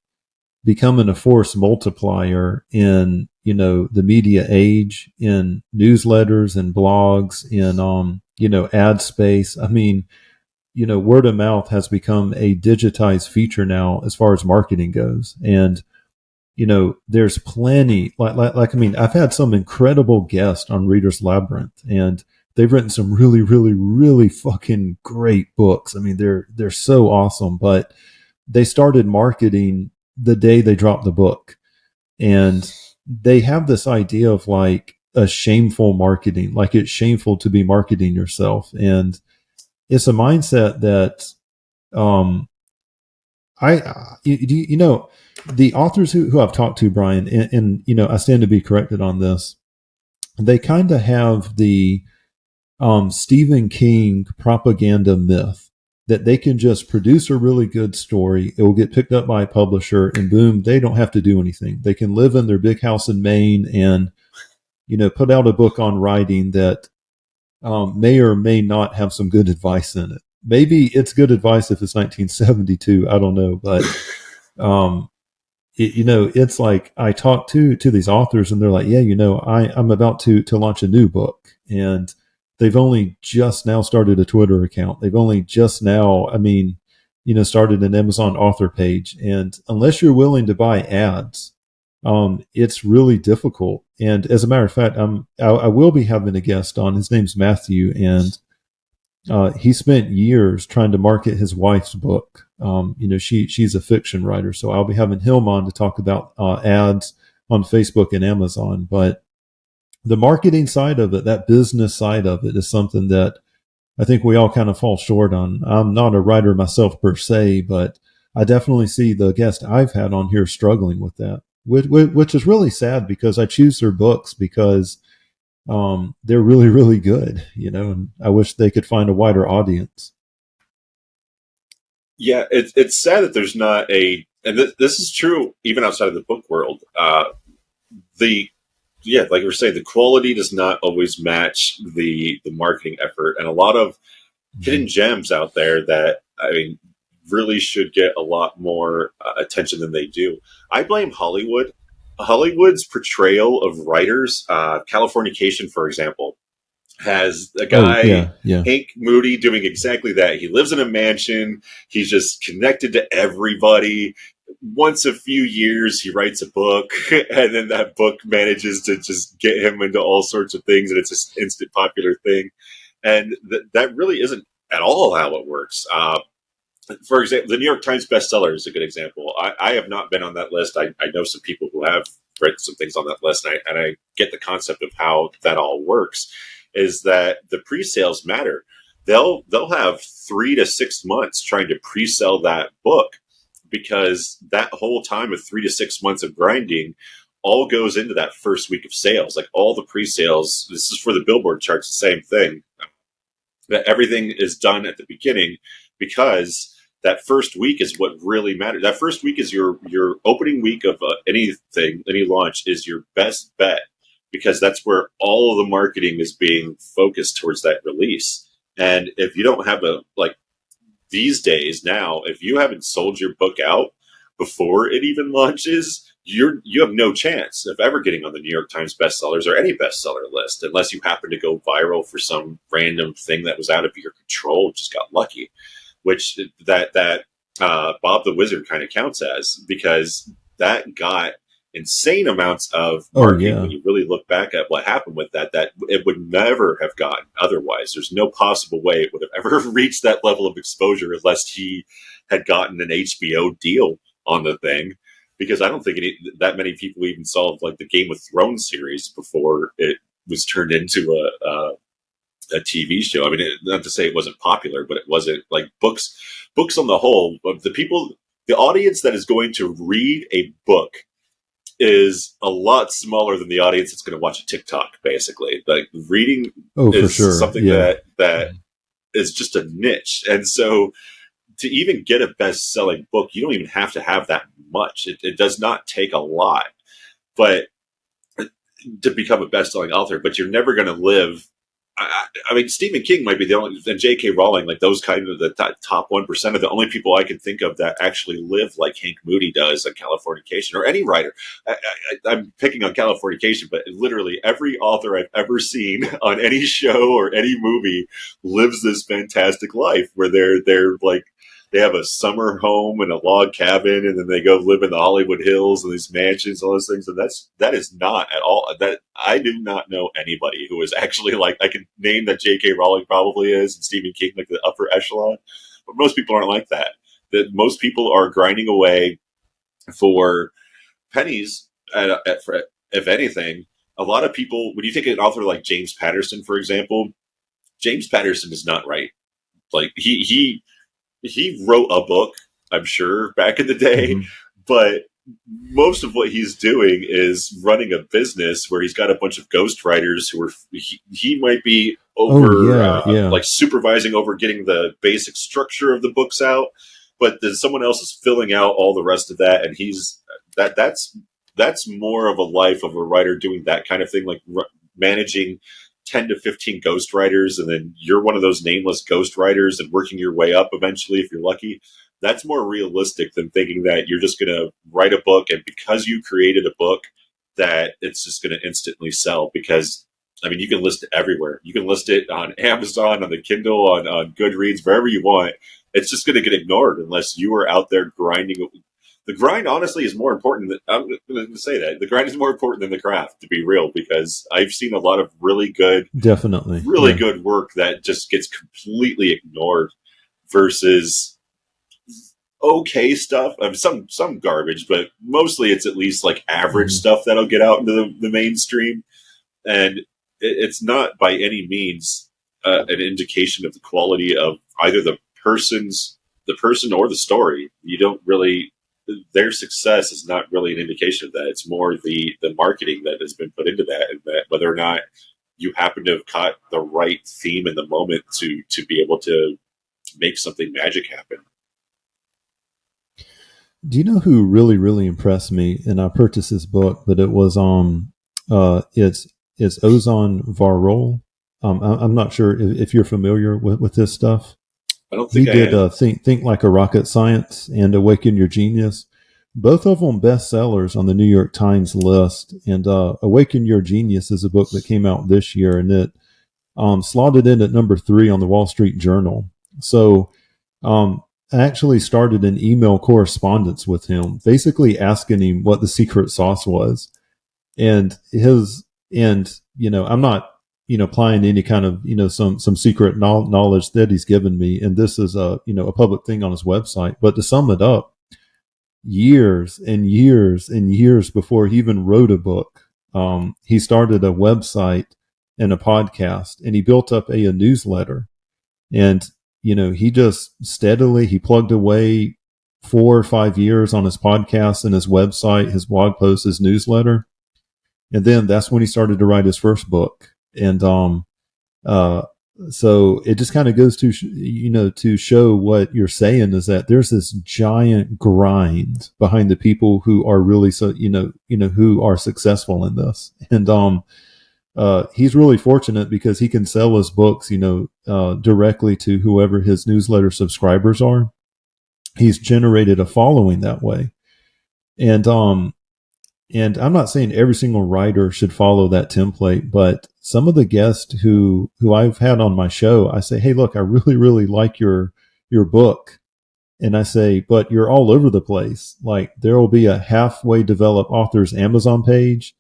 Speaker 1: becoming a force multiplier in the media age, in newsletters and blogs, in ad space. I mean, word of mouth has become a digitized feature now as far as marketing goes. And there's plenty, I mean, I've had some incredible guests on Reader's Labyrinth, and they've written some really, really, really fucking great books. I mean, they're so awesome, but they started marketing the day they dropped the book. And they have this idea of like a shameful marketing, like it's shameful to be marketing yourself. And it's a mindset that, the authors who I've talked to, Brian, and I stand to be corrected on this, they kind of have the Stephen King propaganda myth that they can just produce a really good story. It will get picked up by a publisher, and boom, they don't have to do anything. They can live in their big house in Maine and, put out a book on writing that may or may not have some good advice in it. Maybe it's good advice if it's 1972. I don't know. But, it's like, I talk to these authors and they're like, yeah, I'm about to launch a new book. And they've only just now started a Twitter account. They've only just now, started an Amazon author page. And unless you're willing to buy ads, it's really difficult. And as a matter of fact, I will be having a guest on. His name's Matthew, and he spent years trying to market his wife's book. She's a fiction writer, so I'll be having him on to talk about ads on Facebook and Amazon. But the marketing side of it, that business side of it, is something that I think we all kind of fall short on. I'm not a writer myself per se, but I definitely see the guests I've had on here struggling with that, which is really sad, because I choose their books because they're really, really good, and I wish they could find a wider audience.
Speaker 2: yeah, it's sad that there's not and this is true even outside of the book world. Like we were saying, the quality does not always match the marketing effort, and a lot of hidden gems out there that, really should get a lot more attention than they do. I blame Hollywood. Hollywood's portrayal of writers, Californication, for example, has a guy,
Speaker 1: Yeah.
Speaker 2: Hank Moody, doing exactly that. He lives in a mansion. He's just connected to everybody. Once a few years, he writes a book, and then that book manages to just get him into all sorts of things, and it's just instant popular thing. And that really isn't at all how it works. For example, the New York Times bestseller is a good example. I have not been on that list. I know some people who have read some things on that list, and I get the concept of how that all works. Is that the pre-sales matter? They'll have 3 to 6 months trying to pre-sell that book, because that whole time of 3 to 6 months of grinding all goes into that first week of sales. Like all the pre-sales, this is for the Billboard charts, the same thing. That everything is done at the beginning, because that first week is what really matters. That first week is your opening week of anything, any launch is your best bet, because that's where all of the marketing is being focused towards that release. And if you don't have these days now, if you haven't sold your book out before it even launches, you have no chance of ever getting on the New York Times bestsellers or any bestseller list, unless you happen to go viral for some random thing that was out of your control, just got lucky, which that Bob the Wizard kind of counts as, because that got insane amounts of marketing. When you really look back at what happened with that it would never have gotten otherwise. There's no possible way it would have ever reached that level of exposure unless he had gotten an HBO deal on the thing, because I don't think that many people even saw like the Game of Thrones series before it was turned into a TV show. I mean, not to say it wasn't popular, but it wasn't like books on the whole. The audience that is going to read a book is a lot smaller than the audience that's going to watch a TikTok. Basically, like reading is for sure. Something that is just a niche, and so to even get a best-selling book, you don't even have to have that much. It does not take a lot, but to become a best-selling author. But you're never going to live. I mean, Stephen King might be the only, and J.K. Rowling, like those kind of the top 1% are the only people I can think of that actually live like Hank Moody does on Californication, or any writer. I'm picking on Californication, but literally every author I've ever seen on any show or any movie lives this fantastic life where they're like, they have a summer home and a log cabin, and then they go live in the Hollywood Hills and these mansions, all those things. And that is not at all that. I do not know anybody who is actually like, I can name that J.K. Rowling probably is, and Stephen King, like the upper echelon, but most people aren't like that. That most people are grinding away for pennies for, if anything. A lot of people, when you think of an author like James Patterson, for example, James Patterson is not right. Like he wrote a book, I'm sure, back in the day, but most of what he's doing is running a business where he's got a bunch of ghostwriters who are, he might be over, like supervising over getting the basic structure of the books out, but then someone else is filling out all the rest of that. And that's more of a life of a writer doing that kind of thing, like managing 10 to 15 ghostwriters, and then you're one of those nameless ghostwriters and working your way up eventually if you're lucky. That's more realistic than thinking that you're just going to write a book, and because you created a book that it's just going to instantly sell. Because I mean, you can list it everywhere. You can list it on Amazon, on the Kindle, on Goodreads, wherever you want. It's just going to get ignored unless you are out there grinding. The grind, honestly, is more important than, I'm going to say that. The grind is more important than the craft, to be real, because I've seen a lot of really good, good work that just gets completely ignored versus okay stuff. I mean, some garbage, but mostly it's at least like average stuff that'll get out into the mainstream. And it's not by any means an indication of the quality of either the person or the story. You don't really... Their success is not really an indication of that. It's more the marketing that has been put into that, and that whether or not you happen to have caught the right theme in the moment to be able to make something magic happen.
Speaker 1: Do you know who really, really impressed me? And I purchased this book, but it was it's Ozan Varol. I'm not sure if you're familiar with this stuff.
Speaker 2: I don't think
Speaker 1: he did Think Like a Rocket Science and Awaken Your Genius. Both of them bestsellers on the New York Times list. And Awaken Your Genius is a book that came out this year, and it slotted in at number 3 on the Wall Street Journal. So I actually started an email correspondence with him, basically asking him what the secret sauce was. And I'm not applying any kind of, some secret knowledge that he's given me. And this is a public thing on his website. But to sum it up, years and years and years before he even wrote a book, he started a website and a podcast, and he built up a newsletter. And, he just he plugged away 4 or 5 years on his podcast and his website, his blog posts, his newsletter. And then that's when he started to write his first book. And so it just kind of goes to, to show what you're saying is that there's this giant grind behind the people who are really, who are successful in this. And he's really fortunate because he can sell his books, directly to whoever his newsletter subscribers are. He's generated a following that way. And I'm not saying every single writer should follow that template, but some of the guests who I've had on my show, I say, hey, look, I really, really like your book. And I say, but you're all over the place. Like, there will be a halfway developed author's Amazon page.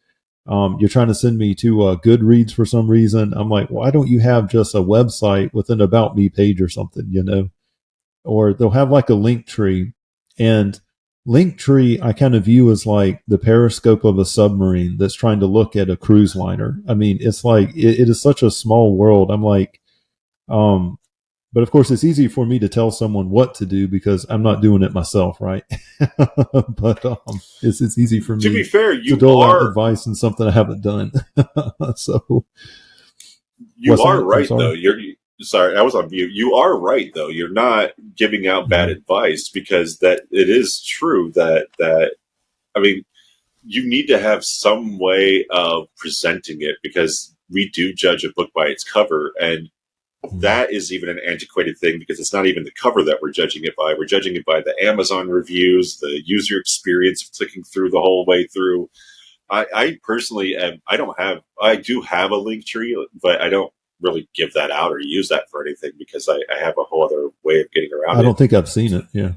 Speaker 1: You're trying to send me to Goodreads for some reason. I'm like, why don't you have just a website with an About Me page or something, Or they'll have like a Linktree. And Linktree, I kind of view as like the periscope of a submarine that's trying to look at a cruise liner. I mean, it's like, it is such a small world. I'm like, but of course it's easy for me to tell someone what to do because I'm not doing it myself. Right. But, it's easy for me
Speaker 2: to be fair,
Speaker 1: to dole out advice on something I haven't done. So
Speaker 2: you are right though. Sorry, I was on mute. You are right, though. You're not giving out bad advice because that it is true that I mean, you need to have some way of presenting it because we do judge a book by its cover, and that is even an antiquated thing because it's not even the cover that we're judging it by. We're judging it by the Amazon reviews, the user experience of clicking through the whole way through. I personally I do have a Linktree, but I don't really give that out or use that for anything because I have a whole other way of getting around it.
Speaker 1: I don't think I've seen it. Yeah.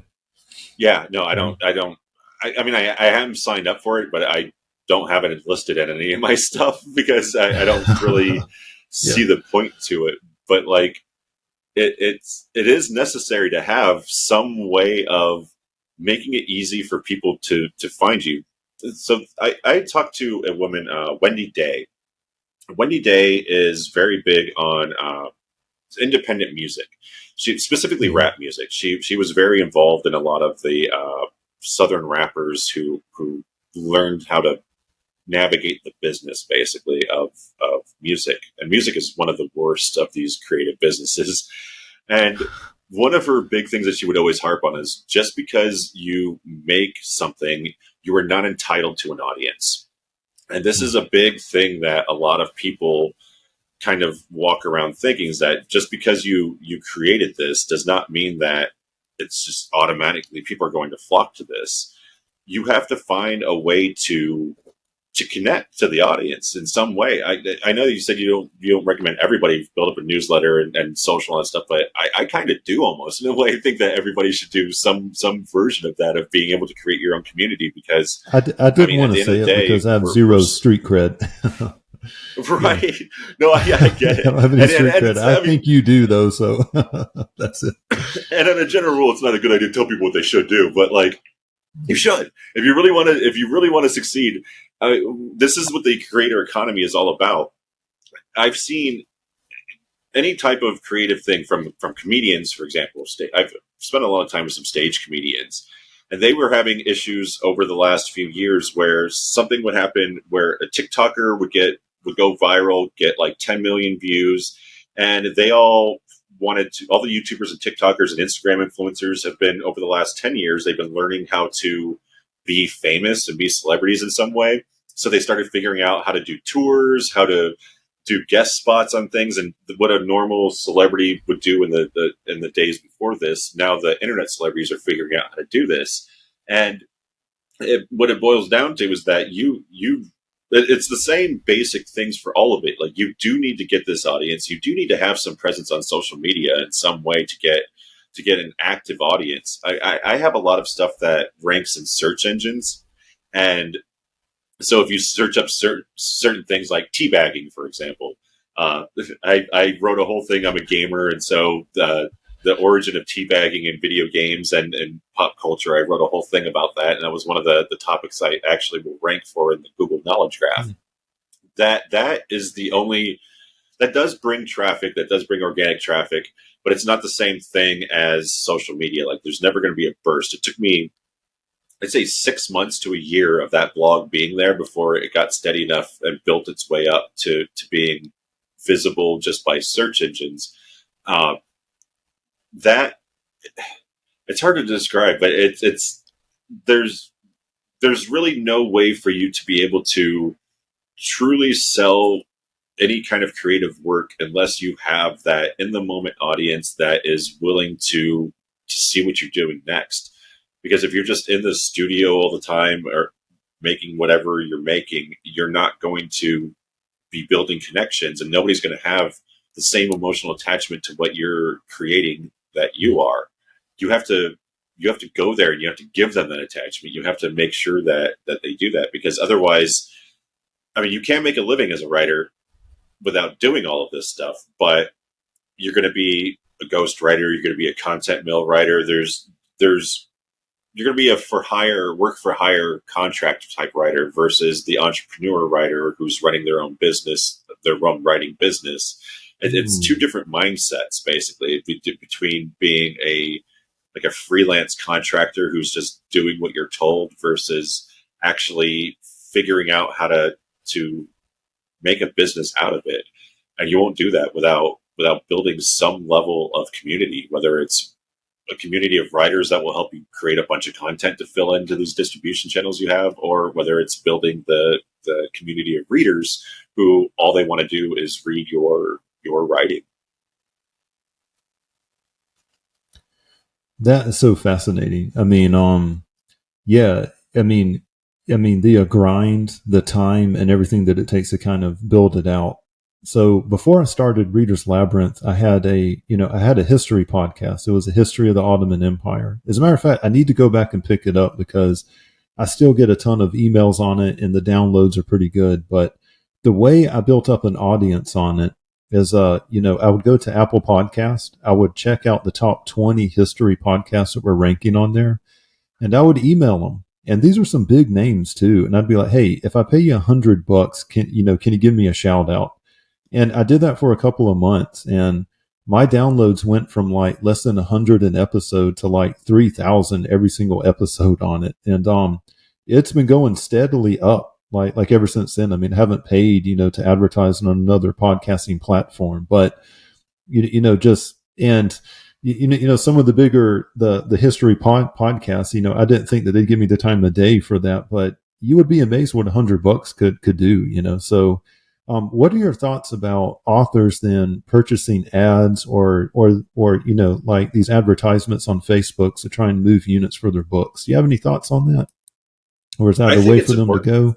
Speaker 2: Yeah. No, I don't. I mean, I haven't signed up for it, but I don't have it listed in any of my stuff because I don't really see the point to it. But like, it is necessary to have some way of making it easy for people to find you. So I talked to a woman, Wendy Day. Wendy Day is very big on independent music. She specifically rap music. She was very involved in a lot of the Southern rappers who learned how to navigate the business basically of music. And music is one of the worst of these creative businesses. And one of her big things that she would always harp on is just because you make something, you are not entitled to an audience. And this is a big thing that a lot of people kind of walk around thinking is that just because you created this does not mean that it's just automatically people are going to flock to this. You have to find a way to connect to the audience in some way. I know you said you don't recommend everybody build up a newsletter and social and stuff, but I kind of do almost in a way. I think that everybody should do some version of that, of being able to create your own community, because
Speaker 1: I didn't want to say it because I have zero street cred.
Speaker 2: Right. Yeah. No, I get it.
Speaker 1: I don't have any street cred. I think you do though. So that's it.
Speaker 2: And on a general rule, it's not a good idea to tell people what they should do, but like, you should, if you really want to succeed. This is what the creator economy is all about. I've seen any type of creative thing from comedians, for example. I've spent a lot of time with some stage comedians, and they were having issues over the last few years where something would happen where a TikToker would go viral, get like 10 million views, and they all the YouTubers and TikTokers and Instagram influencers have been, over the last 10 years, they've been learning how to be famous and be celebrities in some way. So they started figuring out how to do tours, how to do guest spots on things, and what a normal celebrity would do in the days before this. Now the internet celebrities are figuring out how to do this. And what it boils down to is that it's the same basic things for all of it. Like, you do need to get this audience. You do need to have some presence on social media in some way to get an active audience. I have a lot of stuff that ranks in search engines. And so if you search up certain things like teabagging, for example, I wrote a whole thing. I'm a gamer, and so the origin of teabagging in video games and pop culture, I wrote a whole thing about that, and that was one of the topics I actually will rank for in the Google Knowledge Graph. That is the only that does bring traffic, that does bring organic traffic, but it's not the same thing as social media. Like, there's never going to be a burst. It took me, I'd say, 6 months to a year of that blog being there before it got steady enough and built its way up to being visible just by search engines. That it's hard to describe, but it's there's really no way for you to be able to truly sell any kind of creative work unless you have that in the moment audience that is willing to see what you're doing next. Because if you're just in the studio all the time or making whatever you're making, you're not going to be building connections, and nobody's going to have the same emotional attachment to what you're creating that you are. You have to go there and you have to give them that attachment. You have to make sure that they do that, because otherwise, I mean, you can't make a living as a writer without doing all of this stuff, but you're going to be a ghost writer. You're going to be a content mill writer. You're going to be a work for hire contract type writer versus the entrepreneur writer who's running their own business, their own writing business. It's two different mindsets, basically, between being a freelance contractor who's just doing what you're told versus actually figuring out how to make a business out of it. And you won't do that without building some level of community, whether it's a community of writers that will help you create a bunch of content to fill into these distribution channels you have, or whether it's building the community of readers who all they want to do is read your writing.
Speaker 1: That is so fascinating. I mean, yeah, I mean, the grind, the time, and everything that it takes to kind of build it out. So before I started Reader's Labyrinth, I had a history podcast. It was a history of the Ottoman Empire. As a matter of fact, I need to go back and pick it up because I still get a ton of emails on it and the downloads are pretty good. But the way I built up an audience on it is, I would go to Apple Podcast. I would check out the top 20 history podcasts that were ranking on there, and I would email them. And these are some big names too. And I'd be like, hey, if I pay you $100, can you give me a shout out? And I did that for a couple of months, and my downloads went from like less than 100 an episode to like 3,000 every single episode on it. And it's been going steadily up like ever since then. I mean, I haven't paid, to advertise on another podcasting platform, but some of the bigger the history podcasts, I didn't think that they'd give me the time of day for that, but you would be amazed what $100 could do. So what are your thoughts about authors then purchasing ads or like these advertisements on Facebook to try and move units for their books? Do you have any thoughts on that, or is that a way for them to go?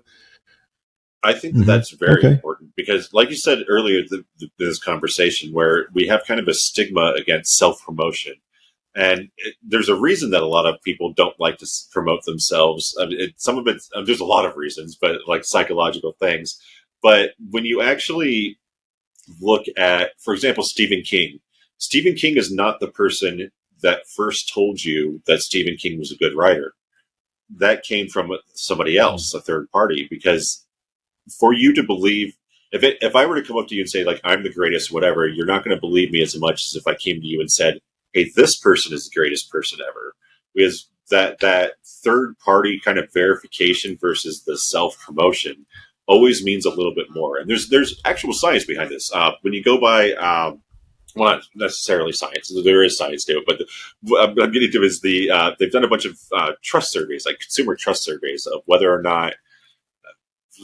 Speaker 2: I think that's very important because, like you said earlier, this conversation where we have kind of a stigma against self-promotion. And there's a reason that a lot of people don't like to promote themselves. I mean, some of it, there's a lot of reasons, but like psychological things. But when you actually look at, for example, Stephen King is not the person that first told you that Stephen King was a good writer. That came from somebody else, a third party, because for you to believe, if I were to come up to you and say, like, I'm the greatest, whatever, you're not going to believe me as much as if I came to you and said, hey, this person is the greatest person ever. Because that third party kind of verification versus the self-promotion always means a little bit more. And there's actual science behind this. When you go by, well, not necessarily science, there is science to it, but what I'm getting to is they've done a bunch of trust surveys, like consumer trust surveys of whether or not,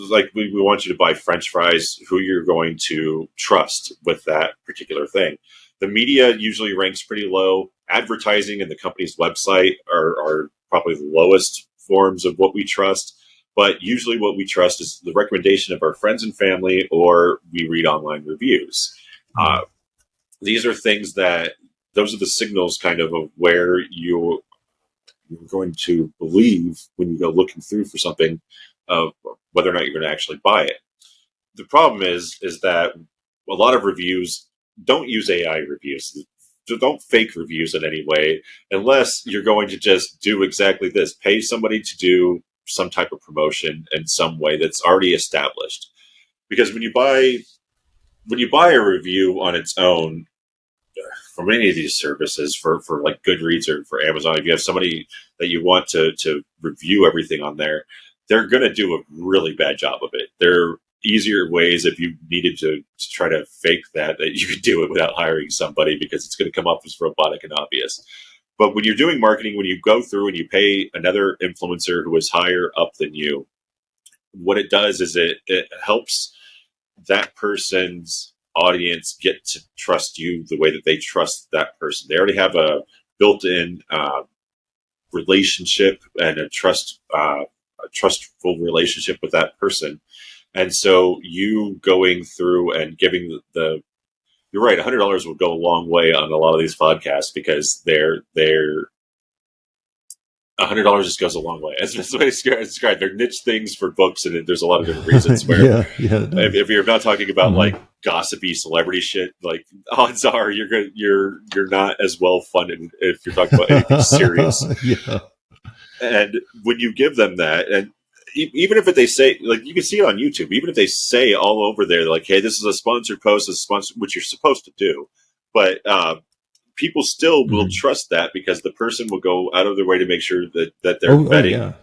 Speaker 2: like, we want you to buy French fries, who you're going to trust with that particular thing. The media usually ranks pretty low. Advertising and the company's website are probably the lowest forms of what we trust. But usually what we trust is the recommendation of our friends and family, or we read online reviews. These are things those are the signals kind of where you're going to believe when you go looking through for something, of whether or not you're going to actually buy it. The problem is that a lot of reviews don't use AI reviews. So don't fake reviews in any way, unless you're going to just do exactly this: pay somebody to do some type of promotion in some way that's already established. Because when you buy a review on its own from any of these services, for like Goodreads or for Amazon, if you have somebody that you want to review everything on there, they're going to do a really bad job of it. There are easier ways, if you needed to try to fake that you could do it without hiring somebody, because it's going to come off as robotic and obvious. But when you're doing marketing, when you go through and you pay another influencer who is higher up than you, what it does is it helps that person's audience get to trust you the way that they trust that person. They already have a built-in relationship and a trustful relationship with that person. And so you going through and giving you're right, $100 would go a long way on a lot of these podcasts, because they're $100 just goes a long way. That's the way it's described. They're niche things for books, and there's a lot of different reasons where if you're not talking about like gossipy celebrity shit, like odds are you're not as well funded if you're talking about anything serious. And when you give them that, and even if they say, like, you can see it on YouTube, even if they say all over there, like, hey, this is a sponsored post, this is sponsored, which you're supposed to do, but people still will trust that, because the person will go out of their way to make sure that they're vetting.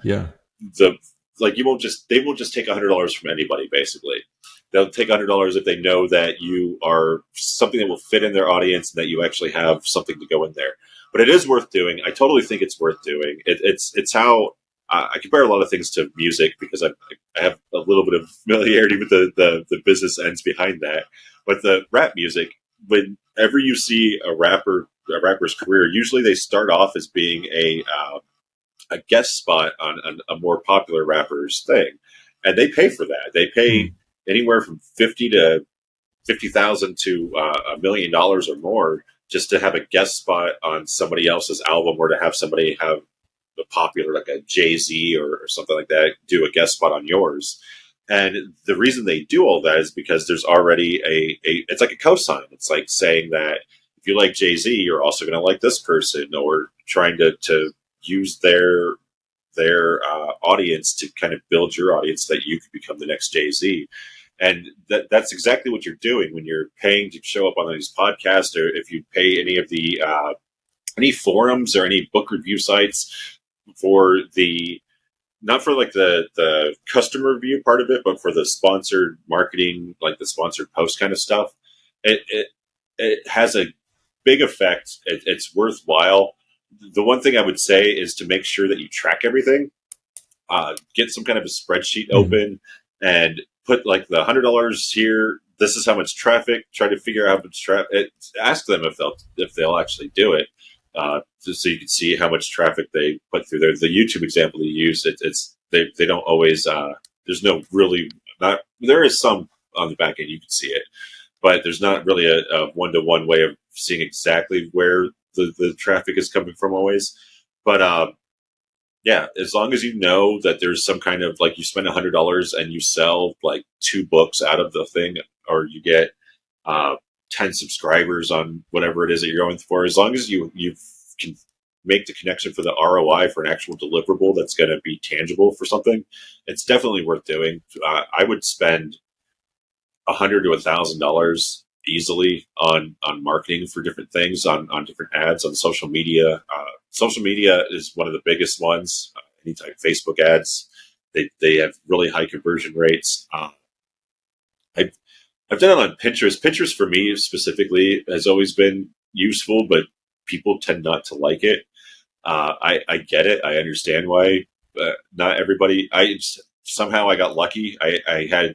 Speaker 2: They won't just take $100 from anybody. Basically, they'll take $100 if they know that you are something that will fit in their audience and that you actually have something to go in there. But it is worth doing. I totally think it's worth doing. It's how I compare a lot of things to music, because I have a little bit of familiarity with the business ends behind that. But the rap music, whenever you see a rapper's career, usually they start off as being a guest spot on a more popular rapper's thing, and they pay for that. They pay anywhere from $50,000 to $1 million or more just to have a guest spot on somebody else's album, or to have somebody have a popular, like a Jay-Z or something like that, do a guest spot on yours. And the reason they do all that is because there's already it's like a cosign. It's like saying that if you like Jay-Z, you're also going to like this person, or trying to use their audience to kind of build your audience, that you could become the next Jay-Z. And that's exactly what you're doing when you're paying to show up on these podcasts, or if you pay any of the any forums or any book review sites for not for like the customer review part of it, but for the sponsored marketing, like the sponsored post kind of stuff. It has a big effect. It's worthwhile. The one thing I would say is to make sure that you track everything. Get some kind of a spreadsheet open and put like the $100 here. This is how much traffic. Try to figure out how much traffic. Ask them if they'll actually do it. Just so you can see how much traffic they put through there. The YouTube example you use, they don't always. There's no really not. There is some on the back end, you can see it, but there's not really a one-to-one way of seeing exactly where the traffic is coming from always. But yeah, as long as you know that there's some kind of, like, you spend $100 and you sell like 2 books out of the thing, or you get 10 subscribers on whatever it is that you're going for, as long as you can make the connection for the ROI for an actual deliverable that's going to be tangible for something, it's definitely worth doing. I would spend $100 to $1,000 easily on marketing for different things, on different ads, on social media. Social media is one of the biggest ones. Any type of Facebook ads, they have really high conversion rates. I've done it on Pinterest. Pinterest for me specifically has always been useful, but people tend not to like it. I get it. I understand why not everybody. Somehow I got lucky. I had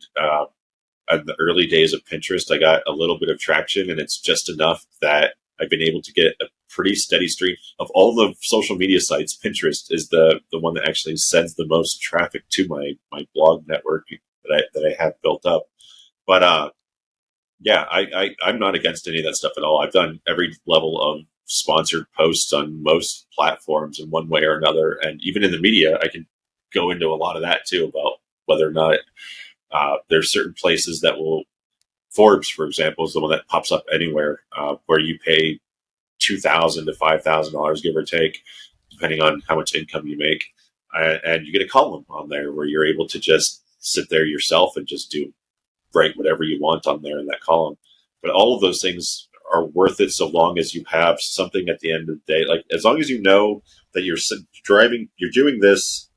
Speaker 2: in the early days of Pinterest, I got a little bit of traction, and it's just enough that I've been able to get a pretty steady stream of all the social media sites. Pinterest is the one that actually sends the most traffic to my blog network that I have built up. But yeah, I'm not against any of that stuff at all. I've done every level of sponsored posts on most platforms in one way or another, and even in the media, I can go into a lot of that too, about whether or not there's certain places that will Forbes, for example, is the one that pops up anywhere, where you pay $2,000 to $5,000, give or take, depending on how much income you make, and you get a column on there where you're able to just sit there yourself and just write whatever you want on there in that column. But all of those things are worth it so long as you have something at the end of the day. Like, as long as you know that you're doing this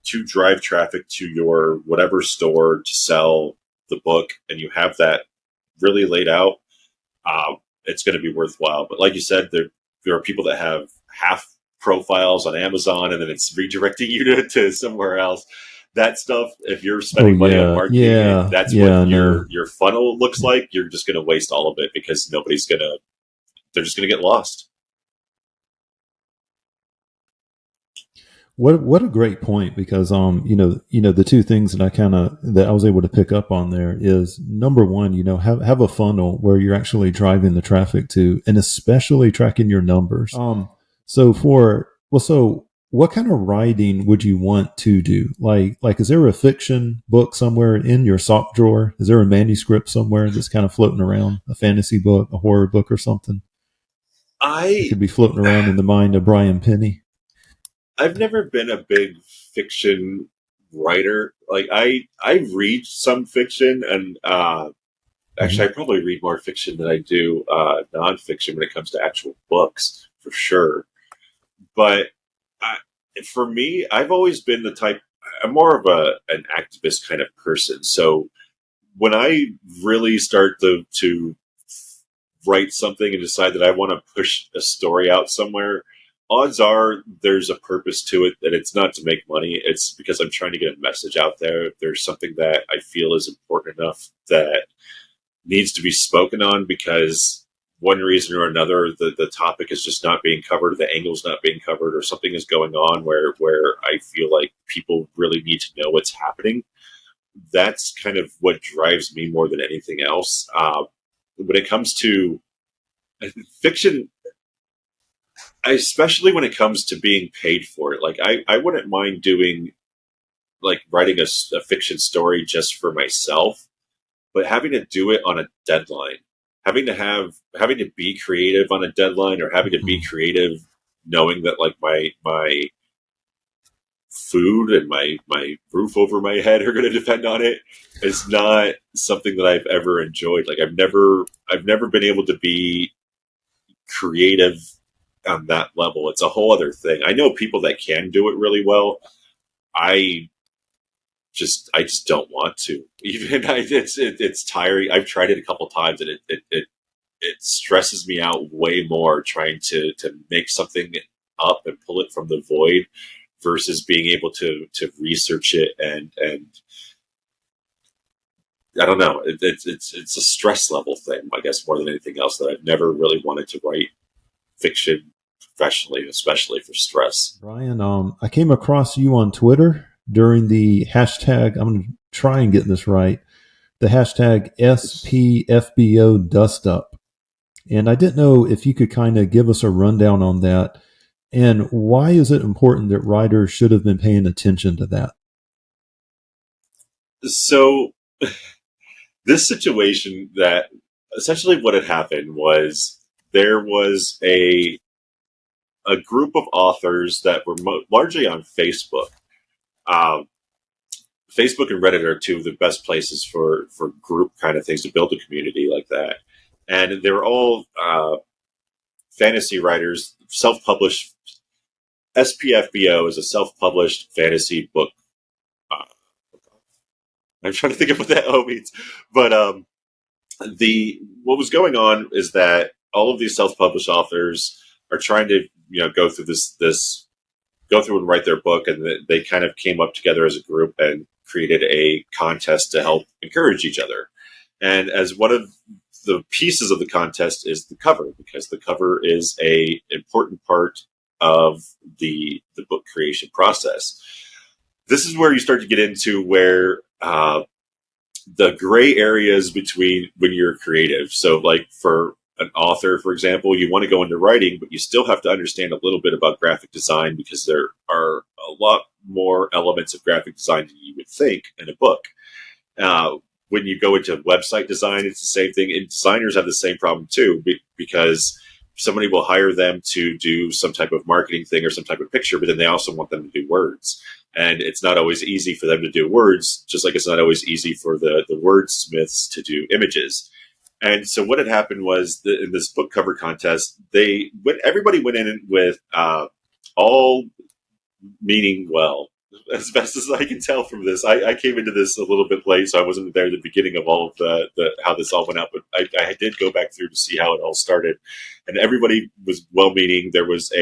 Speaker 2: to drive traffic to your whatever store to sell the book, and you have that really laid out, it's going to be worthwhile. But like you said, there are people that have half profiles on Amazon, and then it's redirecting you to somewhere else. That stuff, if you're spending money on marketing, that's what your funnel looks like. You're just going to waste all of it because they're just going to get lost.
Speaker 1: What a great point, because the two things that I was able to pick up on there is, number one, have a funnel where you're actually driving the traffic to, and especially tracking your numbers. So what kind of writing would you want to do? Like is there a fiction book somewhere in your sock drawer? Is there a manuscript somewhere that's kind of floating around, a fantasy book, a horror book, or something? It could be floating around in the mind of Brian Penny.
Speaker 2: I've never been a big fiction writer. Like, I read some fiction, and actually I probably read more fiction than I do nonfiction when it comes to actual books, for sure. But for me, I've always been the type, I'm more of an activist kind of person. So when I really start to write something and decide that I want to push a story out somewhere, odds are there's a purpose to it, and it's not to make money. It's because I'm trying to get a message out there. There's something that I feel is important enough that needs to be spoken on, because one reason or another, the topic is just not being covered, the angle's not being covered, or something is going on where I feel like people really need to know what's happening. That's kind of what drives me more than anything else. When it comes to fiction, especially when it comes to being paid for it, like I wouldn't mind doing, like, writing a fiction story just for myself, but having to do it on a deadline, having to be creative on a deadline, or having to be creative knowing that, like, my food and my roof over my head are going to depend on it, is not something that I've ever enjoyed. Like, I've never been able to be creative on that level. It's a whole other thing. I know people that can do it really well. I just don't want to. It's tiring. I've tried it a couple times, and it stresses me out way more trying to make something up and pull it from the void, versus being able to research it and I don't know. It's a stress level thing, I guess, more than anything else, that I've never really wanted to write fiction professionally, especially for stress.
Speaker 1: Brian, I came across you on Twitter during the hashtag, I'm going to try and get this right, the hashtag SPFBO dust up. And I didn't know if you could kind of give us a rundown on that, and why is it important that writers should have been paying attention to that?
Speaker 2: So this situation, that essentially what had happened was, there was a group of authors that were largely on Facebook. Facebook and Reddit are two of the best places for group kind of things, to build a community like that. And they were all fantasy writers, self-published. SPFBO is a self-published fantasy book. I'm trying to think of what that O means. But what was going on is that all of these self-published authors are trying to go through go through and write their book, and they kind of came up together as a group and created a contest to help encourage each other. And as one of the pieces of the contest is the cover, because the cover is a important part of the book creation process. This is where you start to get into where the gray areas between when you're creative. So, like, for an author, for example, you want to go into writing, but you still have to understand a little bit about graphic design, because there are a lot more elements of graphic design than you would think in a book. when you go into website design, it's the same thing. And designers have the same problem too, because somebody will hire them to do some type of marketing thing or some type of picture, but then they also want them to do words. And it's not always easy for them to do words, just like it's not always easy for the wordsmiths to do images. And so what had happened was in this book cover contest, everybody went in with all meaning well. As best as I can tell from this, I came into this a little bit late, so I wasn't there at the beginning of all of the how this all went out. But I did go back through to see how it all started, and everybody was well-meaning. There was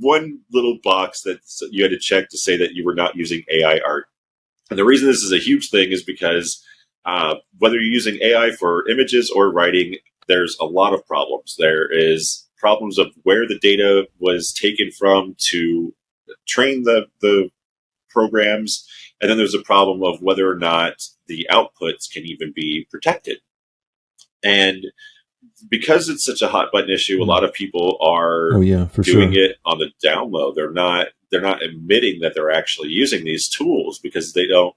Speaker 2: one little box that you had to check to say that you were not using AI art. And the reason this is a huge thing is because whether you're using AI for images or writing, there's a lot of problems. There is problems of where the data was taken from to train the programs, and then there's a problem of whether or not the outputs can even be protected. And because it's such a hot button issue, a lot of people are doing it on the down low. They're not admitting that they're actually using these tools because they don't.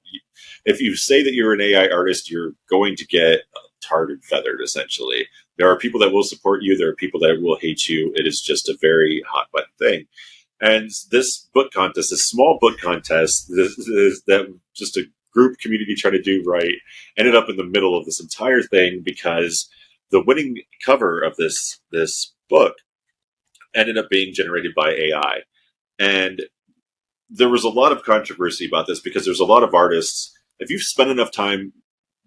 Speaker 2: If you say that you're an AI artist, you're going to get tarred and feathered, essentially. There are people that will support you. There are people that will hate you. It is just a very hot button thing. And this book contest, this small book contest, that just a group community trying to do right, ended up in the middle of this entire thing because the winning cover of this book ended up being generated by AI. And there was a lot of controversy about this because there's a lot of artists. If you've spent enough time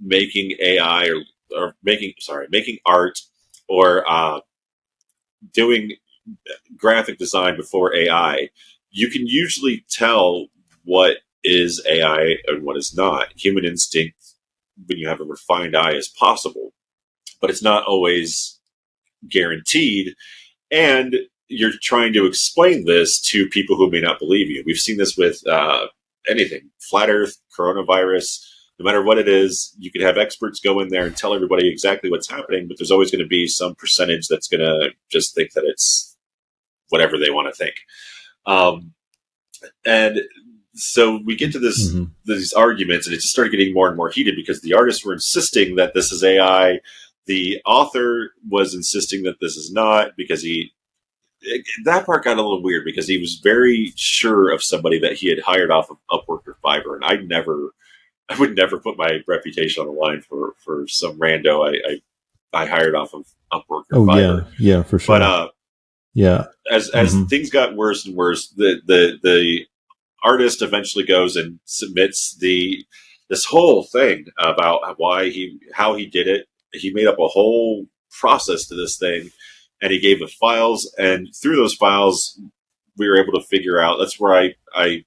Speaker 2: making AI or making art or doing graphic design before AI, you can usually tell what is AI and what is not. Human instinct, when you have a refined eye, is possible, but it's not always guaranteed. And you're trying to explain this to people who may not believe you. We've seen this with anything, flat earth, coronavirus, no matter what it is. You could have experts go in there and tell everybody exactly what's happening, but there's always going to be some percentage that's going to just think that it's whatever they want to think. And so we get to these arguments, and it just started getting more and more heated because the artists were insisting that this is AI. The author was insisting that this is not, because that part got a little weird because he was very sure of somebody that he had hired off of Upwork or Fiverr. And I would never put my reputation on the line for some rando I hired off of Upwork or Fiverr.
Speaker 1: Yeah, for sure.
Speaker 2: But as things got worse and worse, the artist eventually goes and submits this whole thing about how he did it. He made up a whole process to this thing, and he gave the files. And through those files, we were able to figure out. That's where I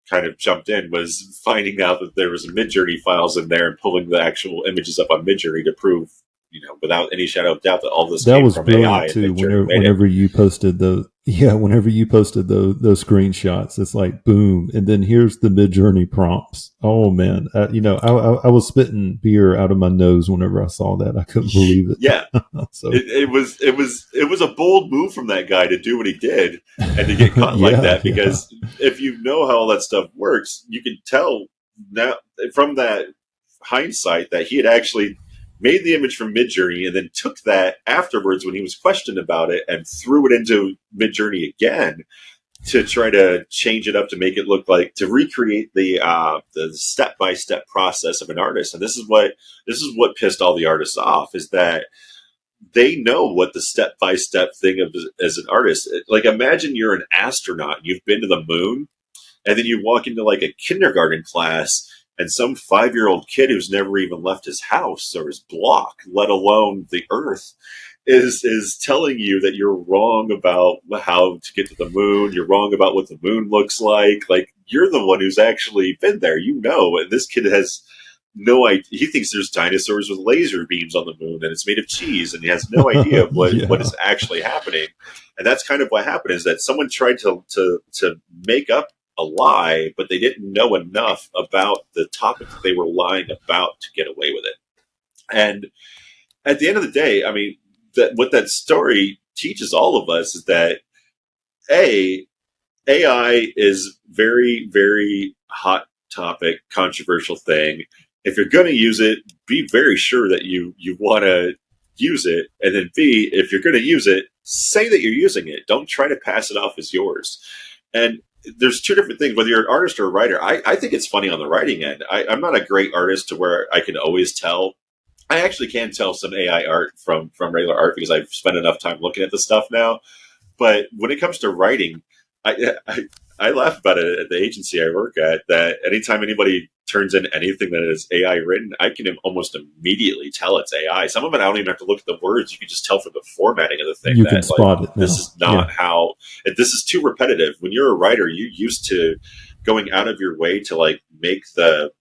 Speaker 2: kind of jumped in, was finding out that there was Midjourney files in there and pulling the actual images up on Midjourney to prove, without any shadow of doubt, that all this came from AI.
Speaker 1: Too. Whenever you posted those screenshots, it's like boom, and then here's the Midjourney prompts. Oh man, I was spitting beer out of my nose whenever I saw that. I couldn't believe it.
Speaker 2: Yeah, so it was a bold move from that guy to do what he did and to get caught like that. Because if you know how all that stuff works, you can tell now from that hindsight that he had actually made the image from Midjourney and then took that afterwards when he was questioned about it and threw it into Midjourney again to try to change it up to make it look like, to recreate the step-by-step process of an artist. And this is what pissed all the artists off, is that they know what the step-by-step thing of as an artist. Like, imagine you're an astronaut, you've been to the moon, and then you walk into like a kindergarten class, and some 5-year-old kid who's never even left his house or his block, let alone the Earth, is telling you that you're wrong about how to get to the moon. You're wrong about what the moon looks like. Like, you're the one who's actually been there, and this kid has no idea. He thinks there's dinosaurs with laser beams on the moon and it's made of cheese, and he has no idea of what is actually happening. And that's kind of what happened, is that someone tried to make up a lie, but they didn't know enough about the topic that they were lying about to get away with it. And at the end of the day, I mean, what that story teaches all of us is that AI is very, very hot topic, controversial thing. if you're going to use it, be very sure that you want to use it. And then B, if you're going to use it, say that you're using it. Don't try to pass it off as yours. And there's two different things, whether you're an artist or a writer. I think it's funny on the writing end. I'm not a great artist to where I can always tell. I actually can tell some AI art from regular art because I've spent enough time looking at the stuff now. But when it comes to writing, I laugh about it at the agency I work at, that anytime anybody turns in anything that is AI written, I can almost immediately tell it's AI. Some of it I don't even have to look at the words. You can just tell from the formatting of the thing
Speaker 1: You
Speaker 2: that
Speaker 1: can spot it now.
Speaker 2: this is not how, this is too repetitive. When you're a writer, you're used to going out of your way to make the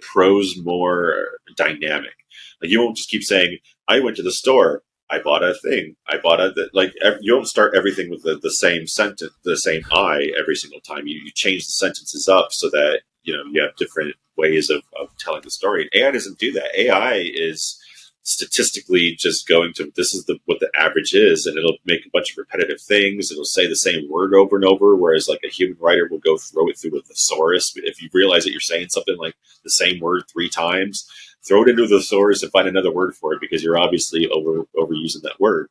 Speaker 2: prose more dynamic. Like, you won't just keep saying, I went to the store, I bought a thing, I bought a, like, you don't start everything with the same sentence, the same I every single time. You change the sentences up so that, you have different ways of telling the story. AI doesn't do that. AI is statistically just going to, this is what the average is, and it'll make a bunch of repetitive things. It'll say the same word over and over, whereas like a human writer will go throw it through a thesaurus. If you realize that you're saying something like the same word 3 times, throw it into the thesaurus and find another word for it, because you're obviously overusing that word.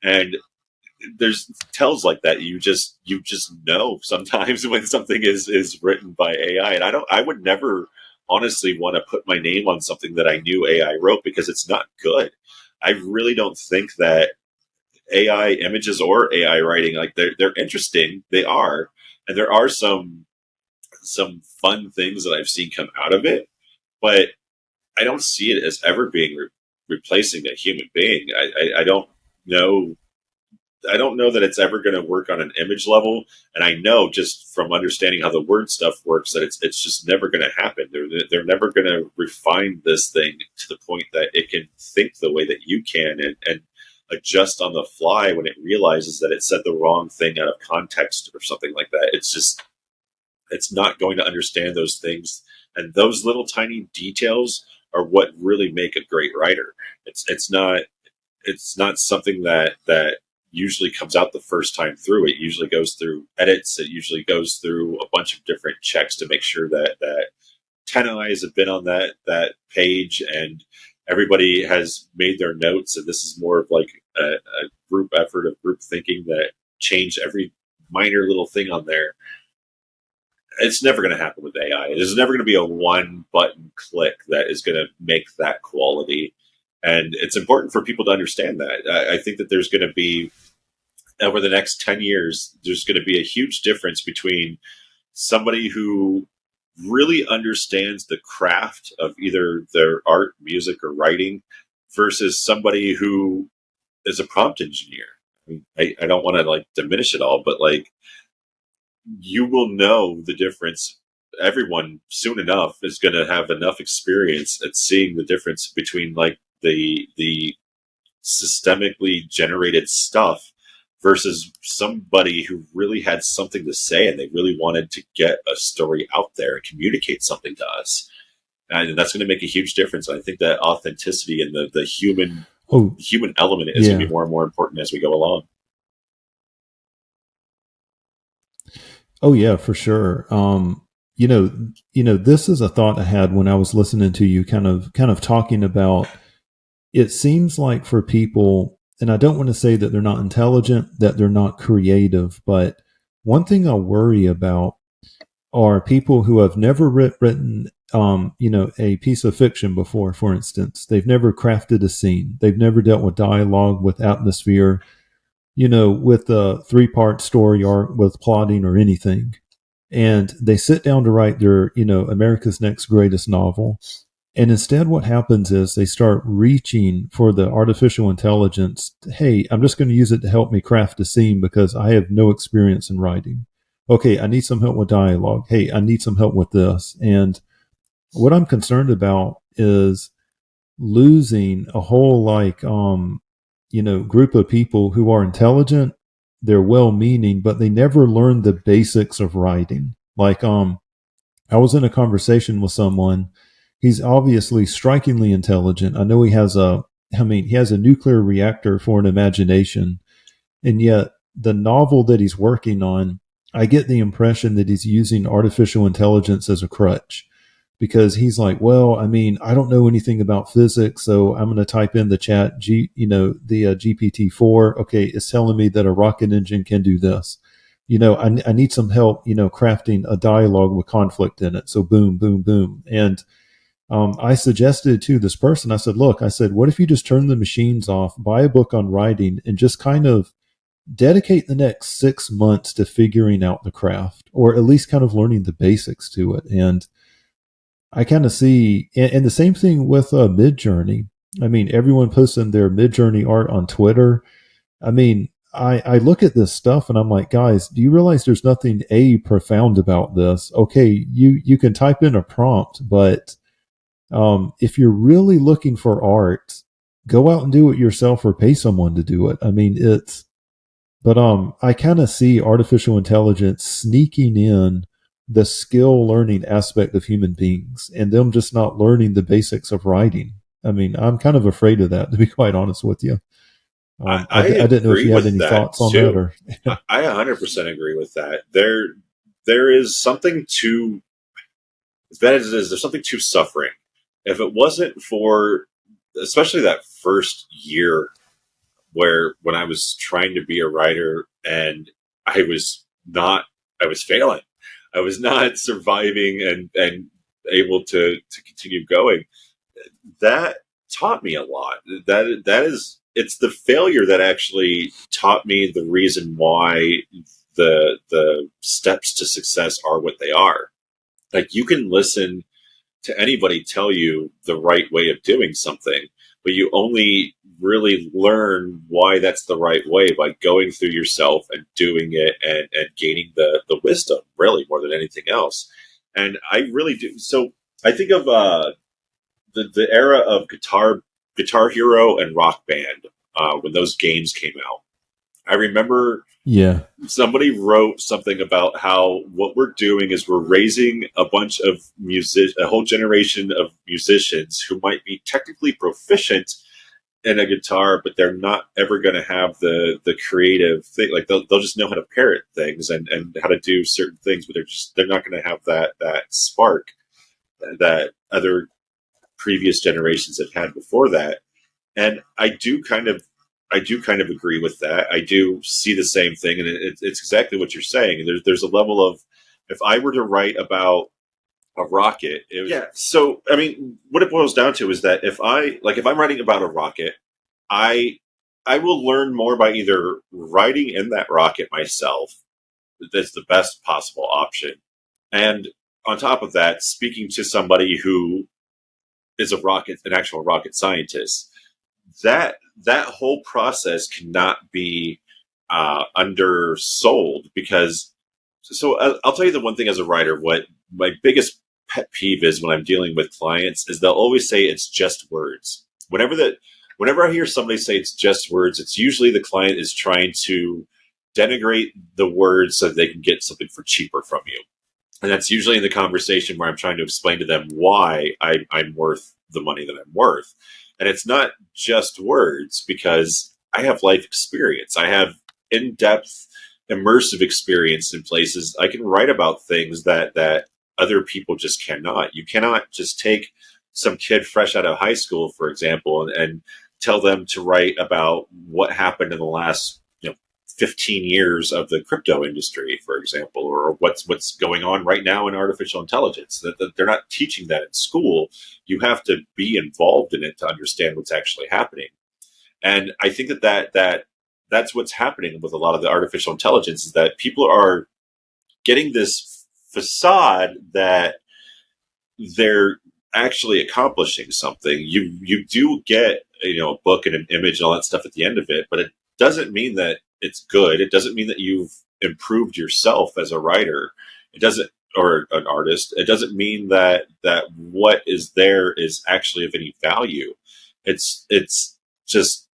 Speaker 2: And there's tells like that. You just know sometimes when something is written by AI. And I would never honestly want to put my name on something that I knew AI wrote, because it's not good. I really don't think that AI images or AI writing, like, they're interesting. They are, and there are some fun things that I've seen come out of it, but I don't see it as ever being replacing a human being. I don't know. I don't know that it's ever going to work on an image level, and I know just from understanding how the word stuff works that it's just never going to happen. They're never going to refine this thing to the point that it can think the way that you can, and adjust on the fly when it realizes that it said the wrong thing out of context or something like that. It's not going to understand those things, and those little tiny details are what really make a great writer. It's not something that usually comes out the first time through. It usually goes through edits. It usually goes through a bunch of different checks to make sure that 10 eyes have been on that page, and everybody has made their notes. And this is more of like a group effort of group thinking that change every minor little thing on there. It's never going to happen with AI. There's never going to be a one button click that is going to make that quality. And it's important for people to understand that. I think that there's going to be, over the next 10 years, there's going to be a huge difference between somebody who really understands the craft of either their art, music, or writing versus somebody who is a prompt engineer. I mean, I don't want to like diminish it all, but like, you will know the difference. Everyone soon enough is going to have enough experience at seeing the difference between like the systemically generated stuff versus somebody who really had something to say and they really wanted to get a story out there and communicate something to us. And that's going to make a huge difference. I think that authenticity and the human element is going to be more and more important as we go along.
Speaker 1: Oh yeah, for sure. This is a thought I had when I was listening to you kind of talking about, it seems like for people, and I don't want to say that they're not intelligent, that they're not creative, but one thing I worry about are people who have never written, a piece of fiction before, for instance. They've never crafted a scene. They've never dealt with dialogue, with atmosphere, with a 3-part story arc, with plotting or anything. And they sit down to write their, America's Next Greatest Novel. And instead what happens is they start reaching for the artificial intelligence. Hey, I'm just going to use it to help me craft a scene because I have no experience in writing. Okay, I need some help with dialogue. Hey, I need some help with this. And what I'm concerned about is losing a whole group of people who are intelligent, they're well-meaning, but they never learn the basics of writing. Like, I was in a conversation with someone. He's obviously strikingly intelligent. I know he has a nuclear reactor for an imagination. And yet the novel that he's working on, I get the impression that he's using artificial intelligence as a crutch. because he's like, well, I mean, I don't know anything about physics, so I'm going to type in the chat, the GPT-4. Okay, it's telling me that a rocket engine can do this. I need some help, crafting a dialogue with conflict in it. So boom, boom, boom. And I suggested to this person, I said, look, I said, what if you just turn the machines off, buy a book on writing, and just kind of dedicate the next 6 months to figuring out the craft, or at least kind of learning the basics to it. And I kind of see, and the same thing with Midjourney. I mean, everyone posting their Midjourney art on Twitter. I mean, I look at this stuff and I'm like, guys, do you realize there's nothing profound about this? Okay, you can type in a prompt, but if you're really looking for art, go out and do it yourself or pay someone to do it. I mean, but I kind of see artificial intelligence sneaking in the skill learning aspect of human beings and them just not learning the basics of writing. I mean, I'm kind of afraid of that, to be quite honest with you.
Speaker 2: I
Speaker 1: I didn't know if
Speaker 2: agree
Speaker 1: you had
Speaker 2: with
Speaker 1: any
Speaker 2: that
Speaker 1: thoughts on that
Speaker 2: too.
Speaker 1: or.
Speaker 2: I 100% agree with that. There is something to that is there's something to suffering. If it wasn't for, especially that first year where when I was trying to be a writer and I was not, I was failing. I was not surviving and able to continue going. That taught me a lot. That is, it's the failure that actually taught me the reason why the steps to success are what they are. Like, you can listen to anybody tell you the right way of doing something, but you only really learn why that's the right way by going through yourself and doing it and gaining the wisdom, really, more than anything else. And I really do. So I think of the era of Guitar Hero and Rock Band, when those games came out. I remember
Speaker 1: Yeah.
Speaker 2: somebody wrote something about how what we're doing is we're raising a bunch of a whole generation of musicians who might be technically proficient in a guitar, but they're not ever going to have the creative thing. Like, they'll just know how to parrot things and how to do certain things, but they're not going to have that spark that other previous generations have had before that. And I do kind of agree with that. I do see the same thing, and it's exactly what you're saying. There's a level of, if I were to write about a rocket, yeah. So I mean, what it boils down to is that if I'm writing about a rocket, I I will learn more by either riding in that rocket myself. That's the best possible option, and on top of that, speaking to somebody who is an actual rocket scientist. That whole process cannot be undersold, because I'll tell you the one thing as a writer, what my biggest pet peeve is when I'm dealing with clients is they'll always say it's just words. Whenever I hear somebody say it's just words, it's usually the client is trying to denigrate the words so that they can get something for cheaper from you. And that's usually in the conversation where I'm trying to explain to them why I'm worth the money that I'm worth. And it's not just words, because I have life experience. I have in-depth, immersive experience in places. I can write about things that other people just cannot. You cannot just take some kid fresh out of high school, for example, and tell them to write about what happened in the last 15 years of the crypto industry, for example, or what's going on right now in artificial intelligence. That they're not teaching that in school. You have to be involved in it to understand what's actually happening. And I think that's what's happening with a lot of the artificial intelligence, is that people are getting this facade that they're actually accomplishing something. You do get a book and an image and all that stuff at the end of it, but it doesn't mean that it's good. It doesn't mean that you've improved yourself as a writer. It doesn't, or an artist. It doesn't mean that what is there is actually of any value. It's just,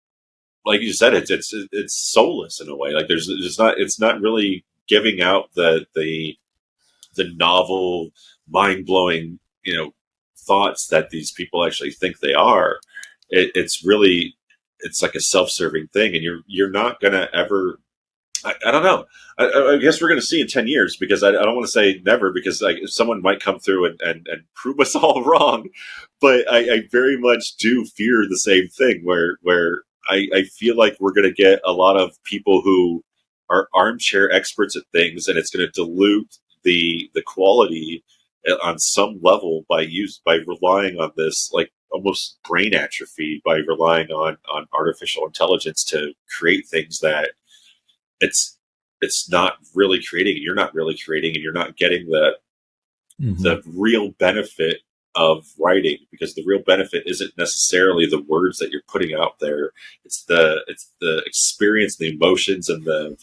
Speaker 2: like you said, it's soulless in a way. Like, it's not really giving out the novel, mind blowing, thoughts that these people actually think they are. It's really, it's like a self serving thing, and you're not gonna ever I don't know. I guess we're going to see in 10 years, because I don't want to say never, because someone might come through and prove us all wrong. But I very much do fear the same thing, where I feel like we're going to get a lot of people who are armchair experts at things, and it's going to dilute the quality on some level by relying on this, like, almost brain atrophy, by relying on artificial intelligence to create things that it's it's not really creating, and you're not really creating, and you're not getting the real benefit of writing, because the real benefit isn't necessarily the words that you're putting out there. It's the experience, the emotions, and the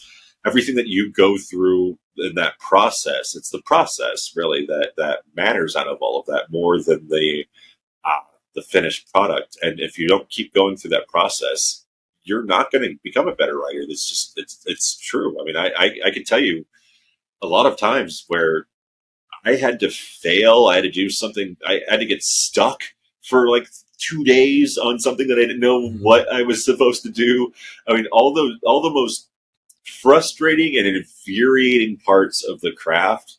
Speaker 2: everything that you go through in that process. It's the process, really, that matters out of all of that, more than the finished product. And if you don't keep going through that process, you're not going to become a better writer. It's true. I mean, I can tell you a lot of times where I had to fail. I had to do something. I had to get stuck for like 2 days on something that I didn't know what I was supposed to do. I mean, all the most frustrating and infuriating parts of the craft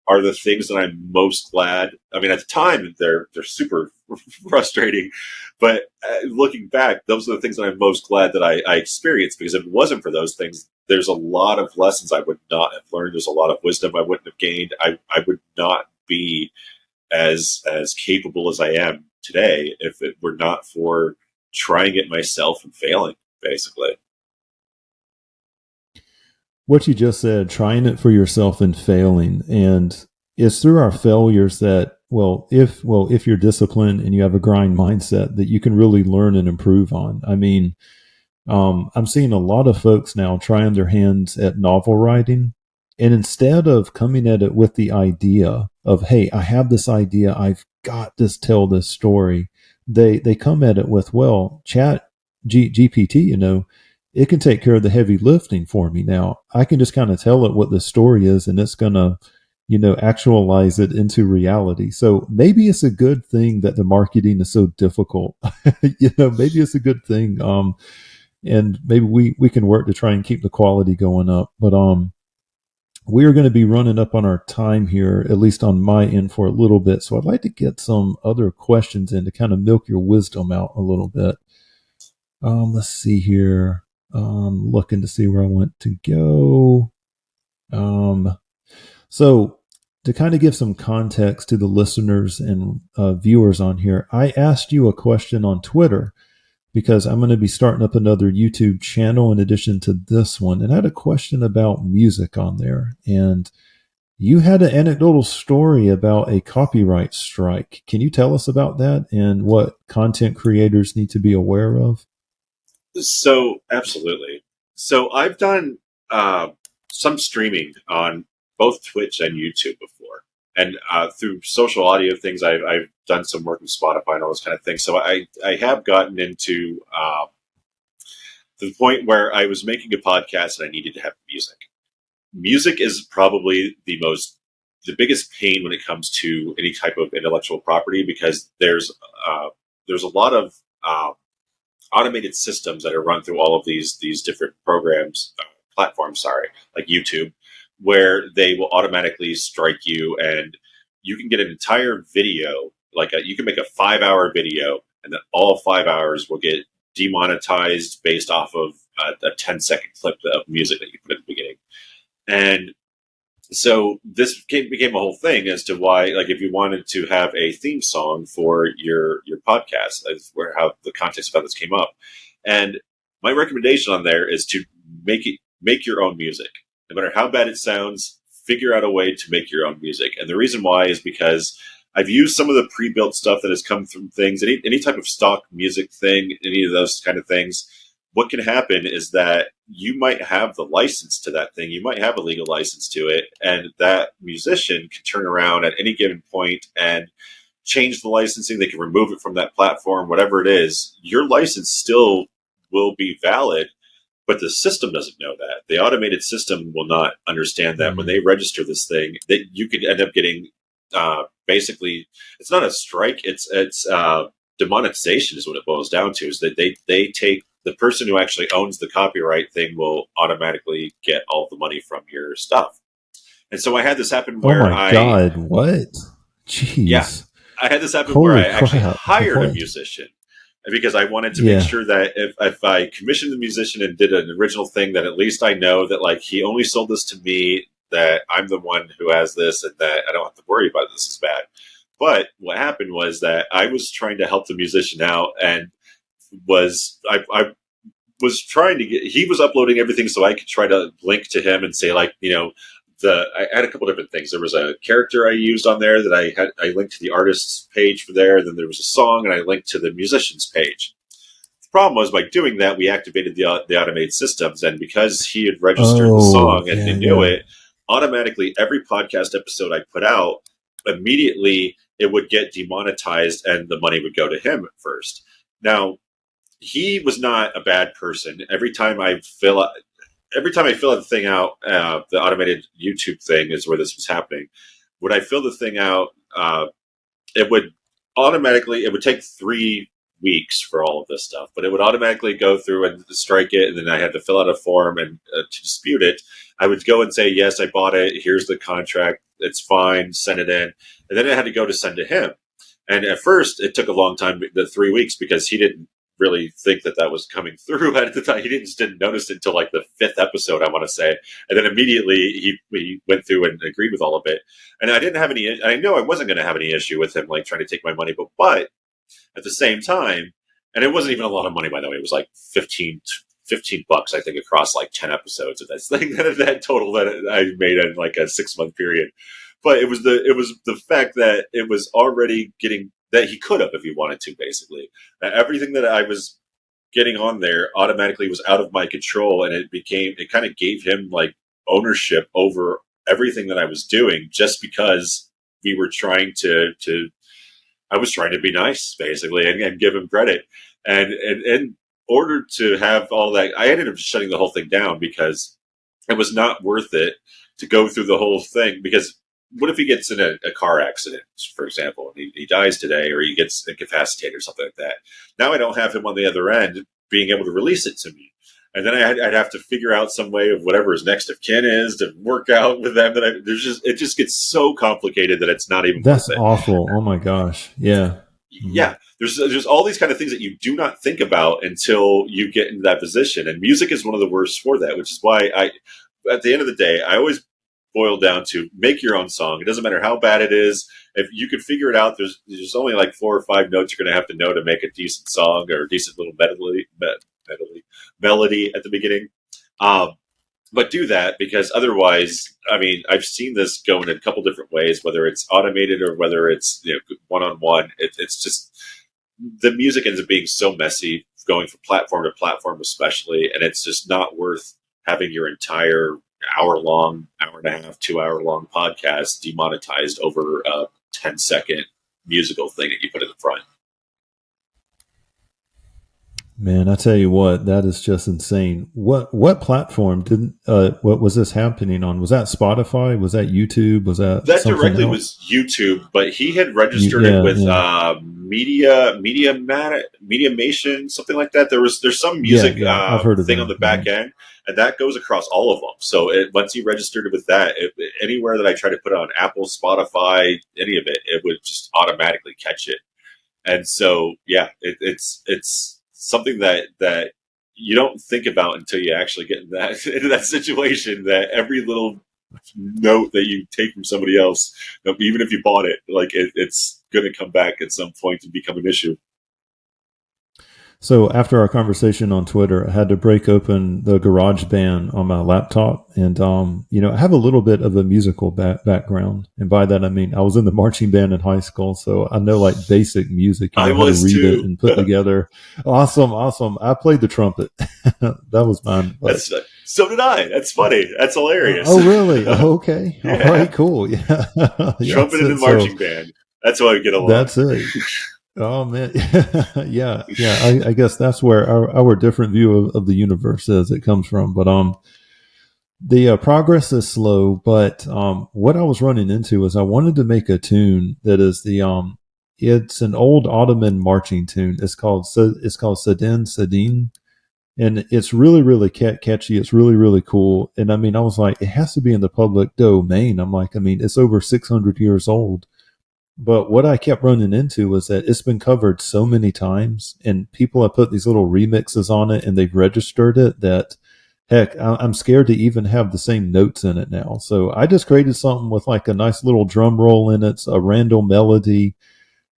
Speaker 2: are the things that I'm most glad. I mean, at the time, they're super frustrating, but looking back, those are the things that I'm most glad that I experienced, because if it wasn't for those things, there's a lot of lessons I would not have learned. There's a lot of wisdom I wouldn't have gained. I would not be as capable as I am today if it were not for trying it myself and failing, basically.
Speaker 1: What you just said, trying it for yourself and failing, and it's through our failures that, if you're disciplined and you have a grind mindset, that you can really learn and improve on. I mean, I'm seeing a lot of folks now trying their hands at novel writing, and instead of coming at it with the idea of, hey, I have this idea, I've got to tell this story, they come at it with, well, GPT, it can take care of the heavy lifting for me now. I can just kind of tell it what the story is, and it's going to, actualize it into reality. So maybe it's a good thing that the marketing is so difficult. Maybe it's a good thing. And maybe we can work to try and keep the quality going up. But we are going to be running up on our time here, at least on my end, for a little bit. So I'd like to get some other questions in to kind of milk your wisdom out a little bit. Let's see here. Looking to see where I want to go. So to kind of give some context to the listeners and viewers on here, I asked you a question on Twitter because I'm going to be starting up another YouTube channel in addition to this one. And I had a question about music on there. And you had an anecdotal story about a copyright strike. Can you tell us about that and what content creators need to be aware of?
Speaker 2: So, absolutely. So, I've done some streaming on both Twitch and YouTube before. And through social audio things, I've done some work with Spotify and all those kind of things. So, I have gotten into the point where I was making a podcast and I needed to have music. Music is probably the biggest pain when it comes to any type of intellectual property, because there's a lot of automated systems that are run through all of these different platforms, like YouTube, where they will automatically strike you, and you can get an entire video, you can make a 5-hour video, and then all 5 hours will get demonetized based off of a 10-second clip of music that you put at the beginning. And so this became a whole thing as to why, like, if you wanted to have a theme song for your podcast, that's how the context of how this came up. And my recommendation on there is to make your own music. No matter how bad it sounds, figure out a way to make your own music. And the reason why is because I've used some of the pre-built stuff that has come from things, any type of stock music thing, any of those kind of things. What can happen is that you might have the license to that thing. You might have a legal license to it. And that musician can turn around at any given point and change the licensing. They can remove it from that platform, whatever it is. Your license still will be valid, but the system doesn't know that. The automated system will not understand that. When they register this thing, that you could end up getting basically, it's not a strike. It's demonetization is what it boils down to. Is that they take the person who actually owns the copyright thing will automatically get all the money from your stuff. And so I had this happen
Speaker 1: Oh
Speaker 2: where
Speaker 1: my God. What?
Speaker 2: yeah,
Speaker 1: Jeez.
Speaker 2: I had this happen where
Speaker 1: Holy
Speaker 2: I actually
Speaker 1: crap.
Speaker 2: hired a
Speaker 1: What?
Speaker 2: musician because I wanted to make
Speaker 1: Yeah.
Speaker 2: sure that if I commissioned the musician and did an original thing, that at least I know that like he only sold this to me, that I'm the one who has this, and that I don't have to worry about this is bad. But what happened was that I was trying to help the musician out, and I was trying to get, he was uploading everything so I could try to link to him and say like, I had a couple different things. There was a character I used on there that I linked to the artist's page for there. Then there was a song and I linked to the musician's page. The problem was by doing that, we activated the automated systems. And because he had registered the
Speaker 1: Oh,
Speaker 2: song and
Speaker 1: yeah,
Speaker 2: he knew
Speaker 1: yeah.
Speaker 2: it, automatically every podcast episode I put out, immediately it would get demonetized and the money would go to him at first. Now, he was not a bad person. Every time I fill the thing out, the automated YouTube thing is where this was happening. When I fill the thing out, it would it would take 3 weeks for all of this stuff, but it would automatically go through and strike it. And then I had to fill out a form and to dispute it. I would go and say, yes, I bought it. Here's the contract. It's fine. Send it in. And then I had to go to send to him. And at first it took a long time, the 3 weeks, because he didn't really think that was coming through at the time. He didn't notice it until like the 5th episode, I want to say. And then immediately he went through and agreed with all of it. And I know I wasn't going to have any issue with him like trying to take my money, but at the same time, and it wasn't even a lot of money, by the way, it was like 15 bucks, I think, across like 10 episodes of this thing, that total that I made in like a 6-month period. But it was the fact that it was already getting, that he could have if he wanted to, basically. Everything that I was getting on there automatically was out of my control, and it kind of gave him like ownership over everything that I was doing, just because we were trying I was trying to be nice, basically, and give him credit. And in order to have all that, I ended up shutting the whole thing down because it was not worth it to go through the whole thing. Because what if he gets in a car accident, for example, and he dies today, or he gets incapacitated or something like that? Now I don't have him on the other end being able to release it to me. And then I'd have to figure out some way of whatever his next of kin is to work out with them. It just gets so complicated that it's not even
Speaker 1: That's
Speaker 2: worth it.
Speaker 1: awful. Oh my gosh. Yeah.
Speaker 2: Yeah, there's all these kind of things that you do not think about until you get into that position, and music is one of the worst for that. Which is why at the end of the day, I always boil down to make your own song. It doesn't matter how bad it is. If you can figure it out, there's only like 4 or 5 notes you're going to have to know to make a decent song or a decent little melody at the beginning. But do that, because otherwise, I mean, I've seen this go in a couple different ways, whether it's automated or whether it's one-on-one. It's just, the music ends up being so messy, going from platform to platform especially, and it's just not worth having your entire hour-long, hour-and-a-half, 2-hour-long podcast demonetized over a 10-second musical thing that you put in the front.
Speaker 1: Man, I tell you what, that is just insane. What platform what was this happening on? Was that Spotify? Was that YouTube? Was that something
Speaker 2: directly
Speaker 1: else?
Speaker 2: was YouTube, but he had registered it with Mediamation, something like that. There's some music
Speaker 1: I've heard of
Speaker 2: thing
Speaker 1: that.
Speaker 2: on the back end, and that goes across all of them. So once he registered it with that, anywhere that I try to put on Apple, Spotify, any of it, it would just automatically catch it. And so, yeah, it's something that you don't think about until you actually get into that situation, that every little note that you take from somebody else, even if you bought it, like it's going to come back at some point and become an issue.
Speaker 1: So after our conversation on Twitter, I had to break open the GarageBand on my laptop, and I have a little bit of a musical background, and by that I mean I was in the marching band in high school, so I know like basic music,
Speaker 2: I
Speaker 1: how to
Speaker 2: was
Speaker 1: read
Speaker 2: too.
Speaker 1: it and put together. Awesome. I played the trumpet. That was mine.
Speaker 2: So did I. That's funny. That's hilarious.
Speaker 1: Oh, really? Okay.
Speaker 2: Yeah.
Speaker 1: All right. Cool. Yeah.
Speaker 2: Trumpet and marching band. That's how I get along.
Speaker 1: That's it. Oh man, yeah. I guess that's where our different view of the universe is. It comes from, but the progress is slow. But what I was running into is I wanted to make a tune that is it's an old Ottoman marching tune. It's called Sadin Sadin, And it's really, really catchy. It's really, really cool. And I mean, I was like, it has to be in the public domain. I'm like, I mean, it's over 600 years old. But what I kept running into was that it's been covered so many times, and people have put these little remixes on it, and they've registered it that, heck, I'm scared to even have the same notes in it now. So I just created something with like a nice little drum roll in it, a random melody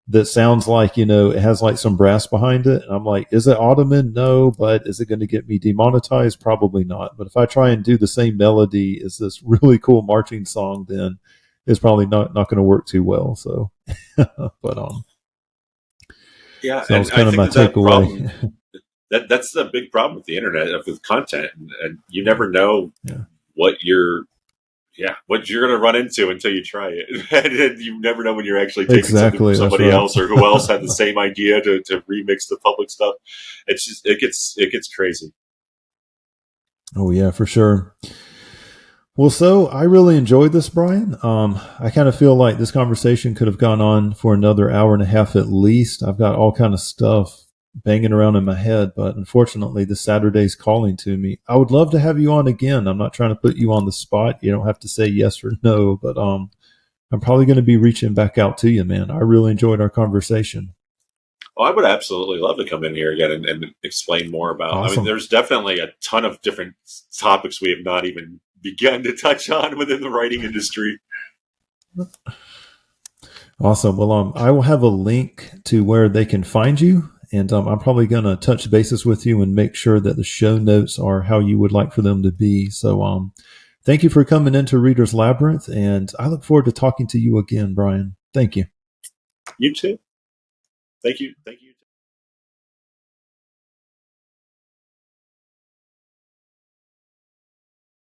Speaker 1: that sounds like, it has like some brass behind it. And I'm like, is it Ottoman? No, but is it going to get me demonetized? Probably not. But if I try and do the same melody as this really cool marching song, then it's probably not going to work too well. So, but
Speaker 2: Yeah,
Speaker 1: so that
Speaker 2: and
Speaker 1: was
Speaker 2: I
Speaker 1: kind of
Speaker 2: think
Speaker 1: my
Speaker 2: that problem
Speaker 1: takeaway.
Speaker 2: that's the big problem with the internet with content, and you never know
Speaker 1: Yeah,
Speaker 2: what you're what you're going to run into until you try it. And you never know when you're actually taking something from
Speaker 1: exactly. That's
Speaker 2: somebody
Speaker 1: right.
Speaker 2: else or who else had the same idea to remix the public stuff. It's just it gets crazy.
Speaker 1: Oh yeah, for sure. Well, so I really enjoyed this, Brian. I kind of feel like this conversation could have gone on for another hour and a half at least. I've got all kind of stuff banging around in my head, but unfortunately, the Saturday's calling to me. I would love to have you on again. I'm not trying to put you on the spot. You don't have to say yes or no, but I'm probably going to be reaching back out to you, man. I really enjoyed our conversation.
Speaker 2: Well, I would absolutely love to come in here again and explain more about. I mean,
Speaker 1: Awesome.
Speaker 2: there's definitely a ton of different topics we have not even begun to touch on within the writing industry.
Speaker 1: Awesome. Well, I will have a link to where they can find you, and I'm probably going to touch bases with you and make sure that the show notes are how you would like for them to be. So, thank you for coming into Reader's Labyrinth, and I look forward to talking to you again, Brian. Thank you.
Speaker 2: You too. Thank you. Thank you.